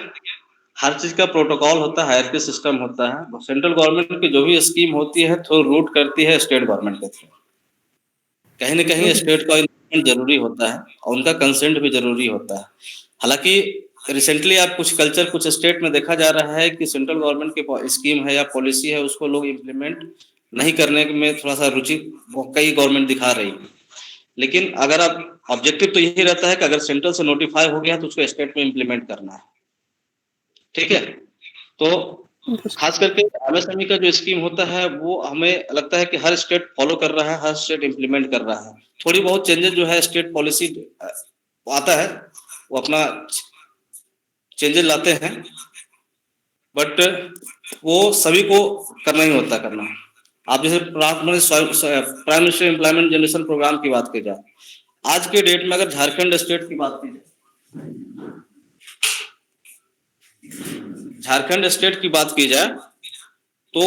[SPEAKER 2] हर चीज का प्रोटोकॉल होता है, हायरार्की सिस्टम होता है। सेंट्रल गवर्नमेंट की जो भी स्कीम होती है थ्रू रूट करती है स्टेट गवर्नमेंट के थ्रू। कहीं न कहीं स्टेट का इन्वॉल्वमेंट जरूरी होता है और उनका कंसेंट भी जरूरी होता है। हालांकि रिसेंटली आप कुछ स्टेट में देखा जा रहा है कि सेंट्रल गवर्नमेंट की स्कीम है या पॉलिसी है उसको लोग इम्प्लीमेंट नहीं करने में थोड़ा सा रुचि कई गवर्नमेंट दिखा रही है। लेकिन अगर आप ऑब्जेक्टिव तो यही रहता है कि अगर सेंट्रल से नोटिफाई हो गया तो उसको स्टेट में इम्प्लीमेंट करना है, ठीक है। तो खास करके एमएसएमई का जो स्कीम होता है वो हमें लगता है कि हर स्टेट फॉलो कर रहा है, हर स्टेट इम्प्लीमेंट कर रहा है। थोड़ी बहुत चेंजेस जो है स्टेट पॉलिसी आता है, वो अपना चेंजेस लाते हैं, बट वो सभी को करना ही होता करना। आप जैसे prime minister employment generation programme की बात की जाए, आज के डेट में अगर झारखंड स्टेट की बात की जाए, झारखंड स्टेट की बात की जाए तो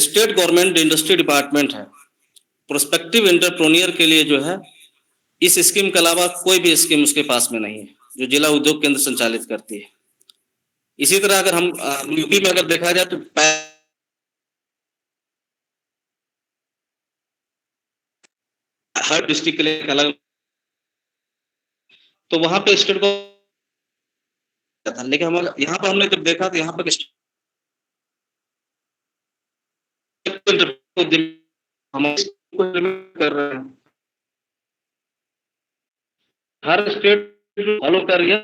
[SPEAKER 2] स्टेट गवर्नमेंट इंडस्ट्री डिपार्टमेंट है, प्रोस्पेक्टिव एंटरप्रेन्योर के लिए जो है इस स्कीम के अलावा कोई भी स्कीम उसके पास में नहीं है जो जिला उद्योग केंद्र संचालित करती है। इसी तरह अगर हम यूपी में अगर देखा जाए तो हर डिस्ट्रिक्ट के लिए अलग, तो वहां पे स्टेट को था। लेकिन हम यहाँ पर हमने जब देखा तो यहाँ पर हम कर रहे हैं, हर स्टेट फॉलो कर रही है,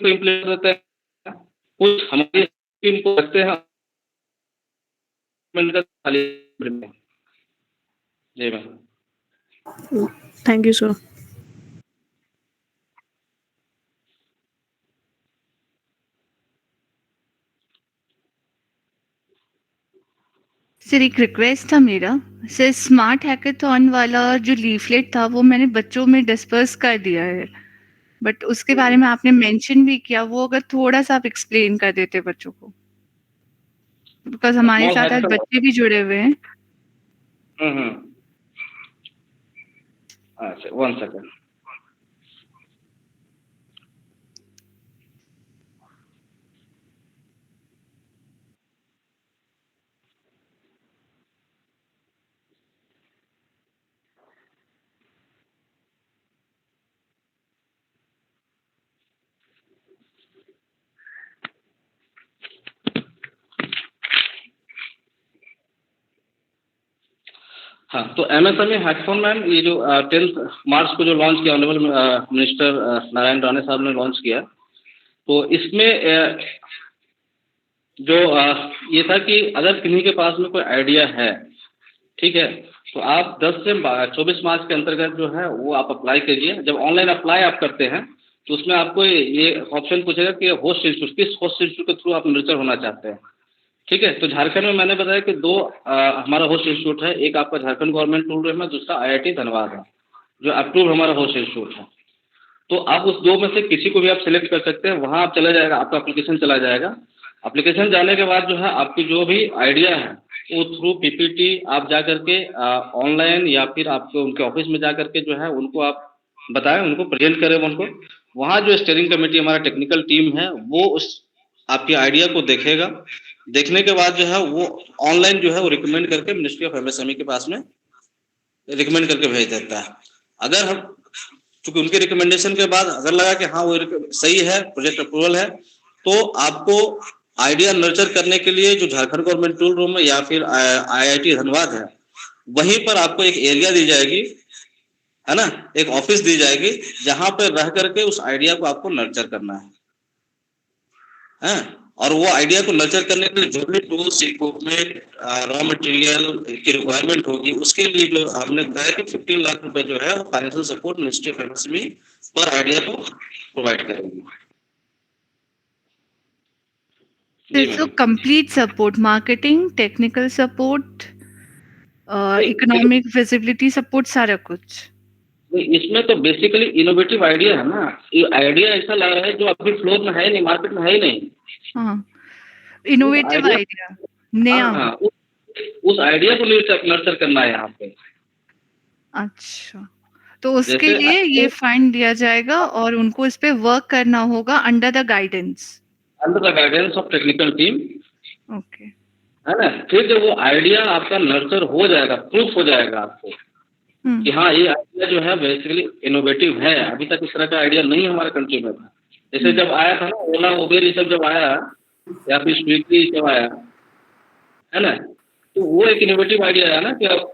[SPEAKER 2] इम्प्लीमेंट करते हैं, कुछ हमारी स्कीम को रखते हैं खाली। जी ma'am.
[SPEAKER 6] Thank you sir.
[SPEAKER 3] Sir एक रिक्वेस्ट था मेरा, सर स्मार्ट हैकाथॉन वाला जो लीफलेट था वो मैंने बच्चों में डिस्पर्स कर दिया है, बट उसके बारे में आपने मेंशन भी किया, वो अगर थोड़ा सा आप एक्सप्लेन कर देते बच्चों को, बिकॉज हमारे
[SPEAKER 2] स्मॉल
[SPEAKER 3] साथ आज
[SPEAKER 2] हैकाथन।
[SPEAKER 3] बच्चे भी जुड़े हुए हैं।
[SPEAKER 2] अच्छा, 1 सेकंड। हाँ, तो एमएसएमई हैकाथॉन मैम, ये जो 10 मार्च को जो लॉन्च किया ऑनरेबल मिनिस्टर नारायण राणे साहब ने लॉन्च किया, तो इसमें जो ये था कि अगर किन्हीं के पास में कोई आइडिया है, ठीक है, तो आप 10 से 24 मार्च के अंतर्गत जो है वो आप अप्लाई करिए। जब ऑनलाइन अप्लाई आप करते हैं तो उसमें आपको ये ऑप्शन पूछेगा कि होस्ट इंस्टीट्यूट, किस होस्ट इंस्टीट्यूट के थ्रू आप नर्चर होना चाहते हैं, ठीक है। तो झारखंड में मैंने बताया कि 2 हमारा होस्ट इंस्टीट्यूट है, एक आपका झारखंड गवर्नमेंट टूल रूम है, दूसरा आईआईटी धनबाद है, जो अप्रूव हमारा होस्ट इंस्टीट्यूट है। तो आप उस 2 में से किसी को भी आप सिलेक्ट कर सकते हैं, वहाँ आप चला जाएगा, आपका एप्लीकेशन चला जाएगा। एप्लीकेशन जाने के बाद जो है आपकी जो भी आइडिया है वो थ्रू पीपीटी आप जा करके ऑनलाइन या फिर आपको उनके ऑफिस में जा करके जो है उनको आप बताएं, उनको प्रेजेंट करें उनको। वहाँ जो स्टीयरिंग कमेटी हमारा टेक्निकल टीम है वो उस आपकी आइडिया को देखेगा, देखने के बाद जो है वो ऑनलाइन जो है वो रिकमेंड करके मिनिस्ट्री ऑफ एमएसएमई के पास में रिकमेंड करके भेज देता है। अगर हम चूंकि उनके रिकमेंडेशन के बाद अगर लगा कि हाँ वो सही है, प्रोजेक्ट अप्रूवल है, तो आपको आइडिया नर्चर करने के लिए जो झारखंड गवर्नमेंट टूल रूम है या फिर आईआईटी धनबाद है, वहीं पर आपको एक एरिया दी जाएगी, है ना, एक ऑफिस दी जाएगी जहां पर रह करके उस आइडिया को आपको नर्चर करना है। और वो आइडिया को नर्चर करने के लिए जो भी टूल्स, इक्विपमेंट, रॉ मटेरियल की रिक्वायरमेंट होगी, उसके लिए जो हमने बताया कि 15 लाख रुपए जो है financial support ministry of MSME पर आइडिया को प्रोवाइड करेगी।
[SPEAKER 3] So complete support, marketing, technical support, economic visibility support, सारा कुछ।
[SPEAKER 2] इसमें तो बेसिकली इनोवेटिव आइडिया है ना, ये आइडिया ऐसा लग रहा है जो अभी फ्लोर में है नहीं, मार्केट में है ही नहीं।
[SPEAKER 3] हाँ, इनोवेटिव आइडिया, नया।
[SPEAKER 2] हाँ, उस आइडिया को नर्चर करना है यहाँ पे।
[SPEAKER 3] अच्छा, तो उसके लिए ये फंड दिया जाएगा और उनको इस पे वर्क करना होगा under the guidance
[SPEAKER 2] of technical team.
[SPEAKER 3] Okay,
[SPEAKER 2] है ना। फिर जब वो आइडिया आपका नर्चर हो जाएगा, प्रूफ हो जाएगा आपको कि हाँ ये आइडिया जो है बेसिकली इनोवेटिव है, अभी तक इस तरह का आइडिया नहीं हमारे कंट्री में था। जैसे जब आया था ना ओला उबेर ये सब जब आया, या फिर स्विगी जब आया, है ना, तो वो एक इनोवेटिव आइडिया है ना कि आप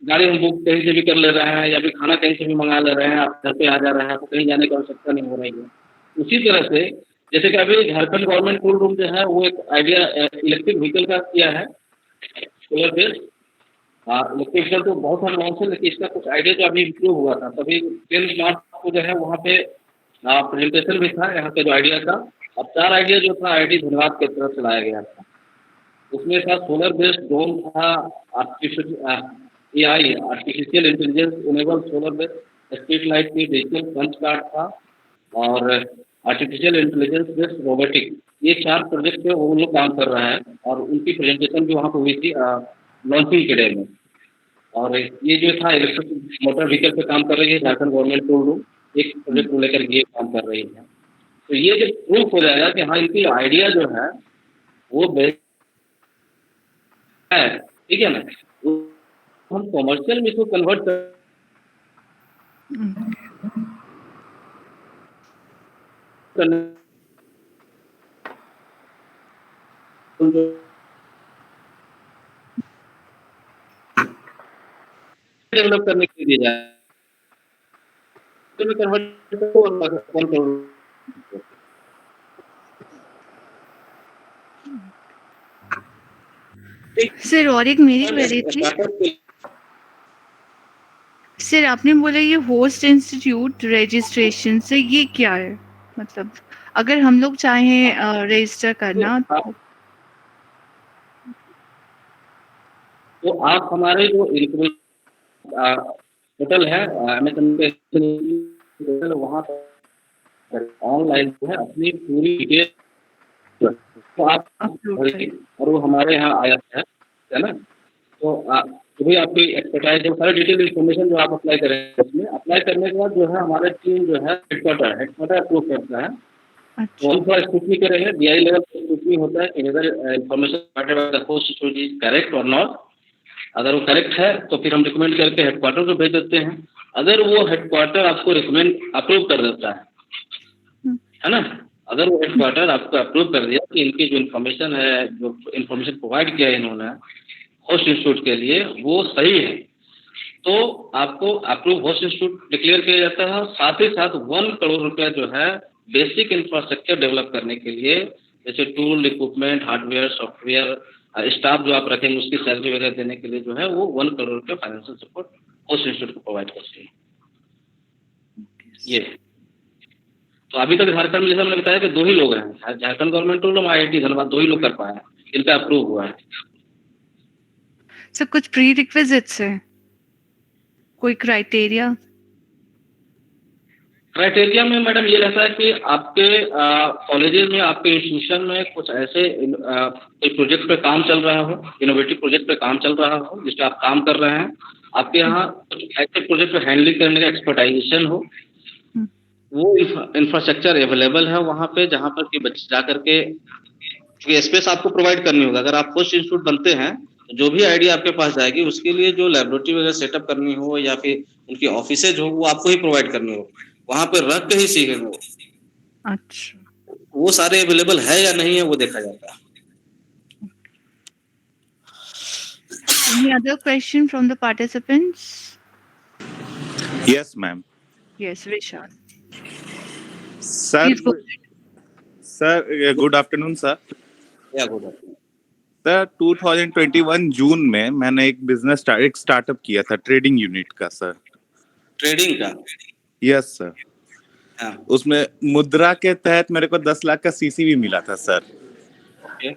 [SPEAKER 2] गाड़ी हम बुक कहीं से भी कर ले रहे हैं या फिर खाना कहीं से भी मंगा ले रहे हैं, आप घर पे आ जा रहे हैं, आपको कहीं जाने की आवश्यकता नहीं हो रही है। उसी तरह से जैसे कि अभी झारखंड गवर्नमेंट टूल रूम जो है वो एक आइडिया इलेक्ट्रिक व्हीकल का किया है, सोलर बेस्ड। इलेक्ट्रिक व्हीकल तो बहुत हम लॉन्च है, लेकिन इसका कुछ आइडिया जो अभी इम्प्रूव हुआ था, तभी 10 मार्च को जो है वहाँ पे प्रेजेंटेशन भी था यहाँ पे जो आइडिया का। अब 4 आइडिया जो था आईआईटी धनबाद की तरफ से लाया गया था। उसमें था सोलर बेस्ड ड्रोन था, AI artificial intelligence enable solar based street light की डिजिटल पंच कार्ड था, और आर्टिफिशियल इंटेलिजेंस बेस्ड रोबोटिक। ये 4 प्रोजेक्ट पे वो लोग काम कर रहे हैं और उनकी प्रेजेंटेशन भी वहाँ पर हुई थी लॉन्चिंग के डे में। और ये जो था इलेक्ट्रिक मोटर व्हीकल पे काम कर रही है झारखंड गवर्नमेंट टूल रूम, एक प्रोजेक्ट को लेकर ये काम कर रही है। तो ये जब प्रूफ हो जाएगा कि हाँ इनकी आइडिया जो है वो बेस्ट है, ठीक है ना, हम कॉमर्शियल में इसको कन्वर्ट कर डेवलप करने के लिए दिया जाए,
[SPEAKER 3] सर और एक मेरी क्वेरी थी सर, आपने बोला ये होस्ट इंस्टीट्यूट रजिस्ट्रेशन से, ये क्या है? मतलब अगर हम लोग चाहें रजिस्टर करना तो
[SPEAKER 2] तो आप हमारे जो पोर्टल है अमेजन वहाँ पर ऑनलाइन जो है अपनी पूरी डिटेल तो आप और वो हमारे यहाँ आया है ना। तो जो भी आपकी एक्सपर्टाइज है सारी डिटेल इन्फॉर्मेशन जो आप अप्लाई करेंगे उसमें अप्लाई करने के बाद जो है हमारे टीम जो है हेडक्वार्टर अप्रूव करता है। तो हम थोड़ा स्क्रूटनी करेंगे, बीआई लेवल पर स्क्रूटनी होता है कि अगर इन्फॉर्मेशन करेक्ट और नॉट। अगर वो करेक्ट है तो फिर हम रिकमेंड करके हेडक्वार्टर को भेज देते हैं। अगर वो हेडक्वार्टर आपको अप्रूव कर देता है ना, अगर वो हेडक्वार्टर आपको अप्रूव कर दिया कि इनकी जो इन्फॉर्मेशन है, जो इन्फॉर्मेशन प्रोवाइड किया है इन्होंने होस्ट इंस्टीट्यूट के लिए वो सही है, तो आपको अप्रूव होस्ट इंस्टीट्यूट डिक्लेयर किया जाता है। साथ ही साथ 1 करोड़ रुपया जो है बेसिक इंफ्रास्ट्रक्चर डेवलप करने के लिए, जैसे tool, equipment, hardware, software, staff जो आप रखेंगे उसकी सैलरी वगैरह देने के लिए जो है वो 1 करोड़ रुपये फाइनेंशियल सपोर्ट होस्ट इंस्टीट्यूट को प्रोवाइड करती है। ये तो अभी तक झारखंड में जैसे हमने बताया कि 2 ही लोग हैं, झारखंड गवर्नमेंट टूल और IIT धनबाद 2 ही लोग कर पाए हैं, इनका अप्रूव हुआ है।
[SPEAKER 3] सर कुछ प्री रिक्विजिट्स है, कोई क्राइटेरिया?
[SPEAKER 2] क्राइटेरिया में मैडम ये रहता है कि आपके कॉलेजेस में, आपके इंस्टीट्यूशन में कुछ ऐसे कोई प्रोजेक्ट पे काम चल रहा हो, इनोवेटिव प्रोजेक्ट पे काम चल रहा हो जिस पे आप काम कर रहे हैं, आपके यहाँ ऐसे प्रोजेक्ट पे हैंडलिंग करने का एक्सपर्टाइजेशन हो, वो इंफ्रास्ट्रक्चर अवेलेबल है वहाँ पे, जहाँ पर कि बच्चे जा करके स्पेस आपको प्रोवाइड करनी होगा। अगर आप होस्ट इंस्टीट्यूट बनते हैं तो जो भी आइडिया आपके पास जाएगी उसके लिए जो लैबोरेटरी वगैरह सेटअप करनी हो या फिर उनकी ऑफिसेज हो वो आपको ही प्रोवाइड करनी हो, वहाँ पे रख के ही सीखेंगे वो।
[SPEAKER 3] अच्छा,
[SPEAKER 2] वो सारे अवेलेबल है या नहीं है वो देखा जाता है।
[SPEAKER 3] Any other question from the participants?
[SPEAKER 5] Yes, ma'am.
[SPEAKER 3] Yes, Vishal.
[SPEAKER 5] Sir,
[SPEAKER 3] Please go ahead.
[SPEAKER 5] sir, good afternoon, sir.
[SPEAKER 2] क्या होगा?
[SPEAKER 5] सर 2021 जून में मैंने एक स्टार्टअप किया था ट्रेडिंग यूनिट का सर।
[SPEAKER 2] ट्रेडिंग का?
[SPEAKER 5] Yes sir.
[SPEAKER 2] हाँ।
[SPEAKER 5] उसमें मुद्रा के तहत मेरे को 10 लाख का सीसी भी मिला था सर।
[SPEAKER 2] ओके।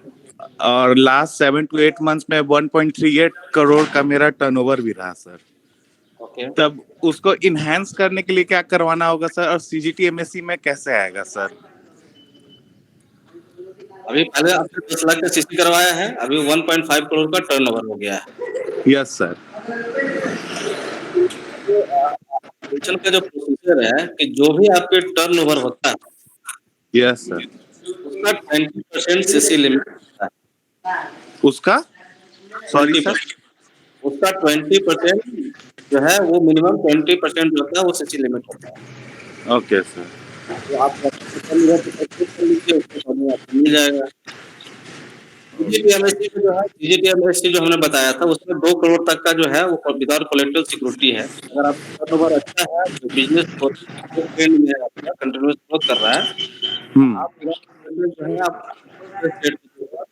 [SPEAKER 5] और लास्ट 7 to 8 मंथ्स में 1.38 करोड़ का मेरा टर्नओवर भी रहा सर।
[SPEAKER 2] ओके।
[SPEAKER 5] तब उसको इनहेंस करने के लिए क्या करवाना होगा सर, और CGT MSc में कैसे आएगा सर?
[SPEAKER 2] अभी पहले आपने 10 लाख का सीसी करवाया है, अभी 1.5 करोड़ का टर्नओवर हो गया है।
[SPEAKER 5] Yes sir.
[SPEAKER 2] एप्लीकेशन का जो प्रोसीजर है कि जो भी आपके टर्नओवर होता है,
[SPEAKER 5] यस सर,
[SPEAKER 2] उसका 20% सीसी लिमिट होता है।
[SPEAKER 5] उसका सॉरी सर,
[SPEAKER 2] उसका 20% जो है वो मिनिमम 20% जो होता है वो सीसी लिमिट होता है।
[SPEAKER 5] Okay sir.
[SPEAKER 2] तो आप कर लीजिए, उसको मिल जाएगा। CGT MSc जो हमने बताया था उसमें 2 करोड़ तक का जो है वो विदाउट कोलेटरल सिक्योरिटी है। अगर आपका टर्नओवर अच्छा है, तो बिजनेस ट्रेंड में है, आपका कंटिन्यूअस ग्रोथ कर रहा है, आप जो है आप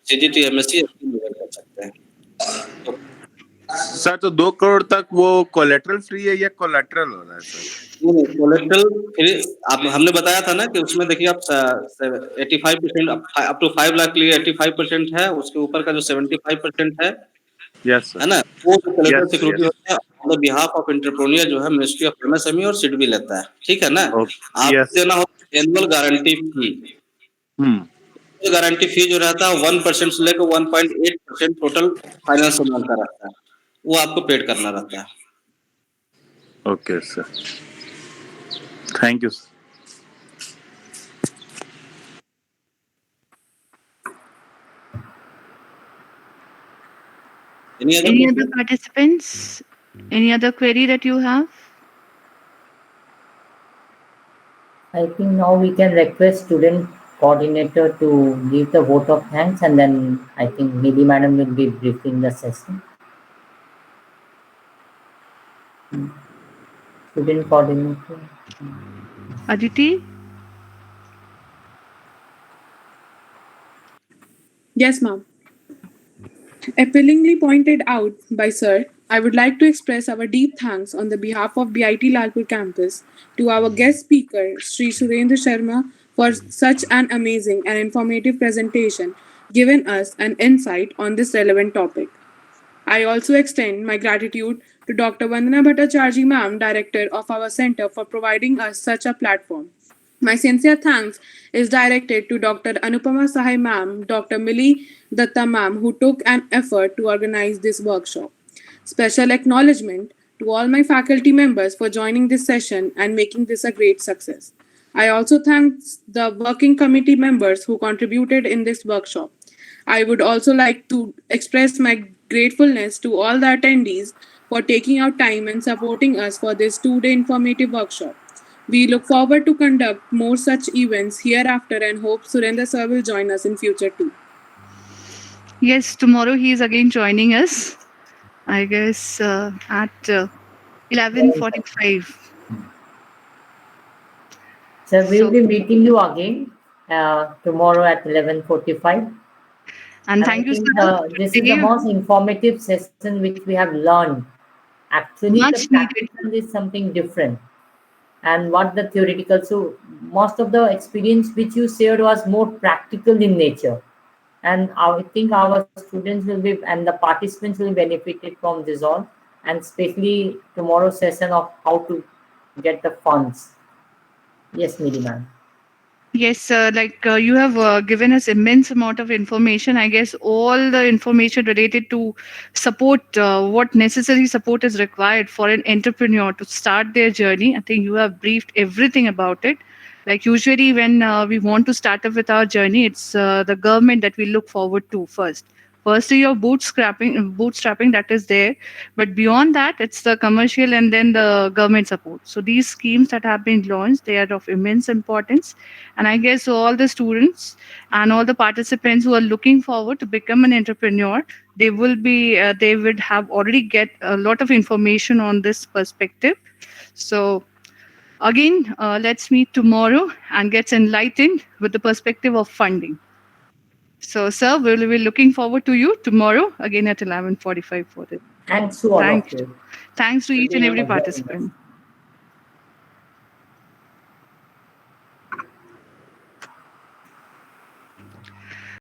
[SPEAKER 2] CGT MSc कर सकते हैं। तो
[SPEAKER 5] सर तो 2 करोड़ तक वो कोलेटरल फ्री है या कोलेटरल हो रहा है सर?
[SPEAKER 2] नहीं, कोलेटरल फिर आप हमने बताया था ना कि उसमें देखिए आप 85% अप टू 5 लाख के लिए 85% है, उसके ऊपर का जो 75% है,
[SPEAKER 5] यस सर,
[SPEAKER 2] है ना, वो कोलेटरल
[SPEAKER 5] Yes,
[SPEAKER 2] सिक्योरिटी
[SPEAKER 5] yes.
[SPEAKER 2] होता है on the behalf of entrepreneur जो है मिनिस्ट्री ऑफ MSME और SIDBI लेता है, ठीक है ना। आप
[SPEAKER 5] yes.
[SPEAKER 2] देना होता है एनुअल गारंटी फी। गारंटी फी जो रहता है 1% से लेकर 1.8% टोटल फाइनेंस अमाउंट का रहता है, वो आपको पेड करना रहता है।
[SPEAKER 5] Okay sir, thank you.
[SPEAKER 2] Any
[SPEAKER 3] Any other participants? Any other query that you have?
[SPEAKER 4] I think now we can request student coordinator to give the vote of thanks, and then I think Nidhi madam will be briefing the session. Student coordinator.
[SPEAKER 3] Aditi?
[SPEAKER 1] Yes, ma'am. Appealingly pointed out by Sir, I would like to express our deep thanks on the behalf of BIT Lalpur campus to our guest speaker, Sri Surendra Sharma, for such an amazing and informative presentation, giving us an insight on this relevant topic. I also extend my gratitude to Dr. Vandana Bhattacharjee ma'am, director of our center, for providing us such a platform. My sincere thanks is directed to Dr. Anupama Sahai ma'am, Dr. Millie Datta ma'am, who took an effort to organize this workshop. Special acknowledgement to all my faculty members for joining this session and making this a great success. I also thank the working committee members who contributed in this workshop. I would also like to express my gratefulness to all the attendees for taking out time and supporting us for this 2-day informative workshop. We look forward to conduct more such events hereafter and hope Surendra sir will join us in future too.
[SPEAKER 3] Yes, tomorrow he is again joining us, I guess, at 11:45.
[SPEAKER 4] So we'll
[SPEAKER 3] So,
[SPEAKER 4] be meeting you again tomorrow at 11:45.
[SPEAKER 3] and
[SPEAKER 4] And
[SPEAKER 3] thank
[SPEAKER 4] I
[SPEAKER 3] you,
[SPEAKER 4] think
[SPEAKER 3] sir.
[SPEAKER 4] this is the
[SPEAKER 3] Today,
[SPEAKER 4] most informative session which we have learned. Actually, the
[SPEAKER 3] much needed.
[SPEAKER 4] practical is something different. And what the theoretical, so most of the experience which you shared was more practical in nature. And I think our students will be, and the participants will benefited from this all, and especially tomorrow's session of how to get the funds. Yes, Miri ma'am.
[SPEAKER 3] Yes, sir. Like you have given us immense amount of information. I guess all the information related to support, what necessary support is required for an entrepreneur to start their journey. I think you have briefed everything about it. Like usually when we want to start up with our journey, it's the government that we look forward to first. Firstly, your bootstrapping that is there, but beyond that, it's the commercial and then the government support. So these schemes that have been launched, they are of immense importance, and I guess all the students and all the participants who are looking forward to become an entrepreneur, they would have already get a lot of information on this perspective. So again, let's meet tomorrow and get enlightened with the perspective of funding. So, sir, we'll be looking forward to you tomorrow again at 11:45 for this.
[SPEAKER 4] Thanks to all of
[SPEAKER 3] Thanks.
[SPEAKER 4] you.
[SPEAKER 3] Thanks to each and every
[SPEAKER 4] Thank you.
[SPEAKER 3] participant.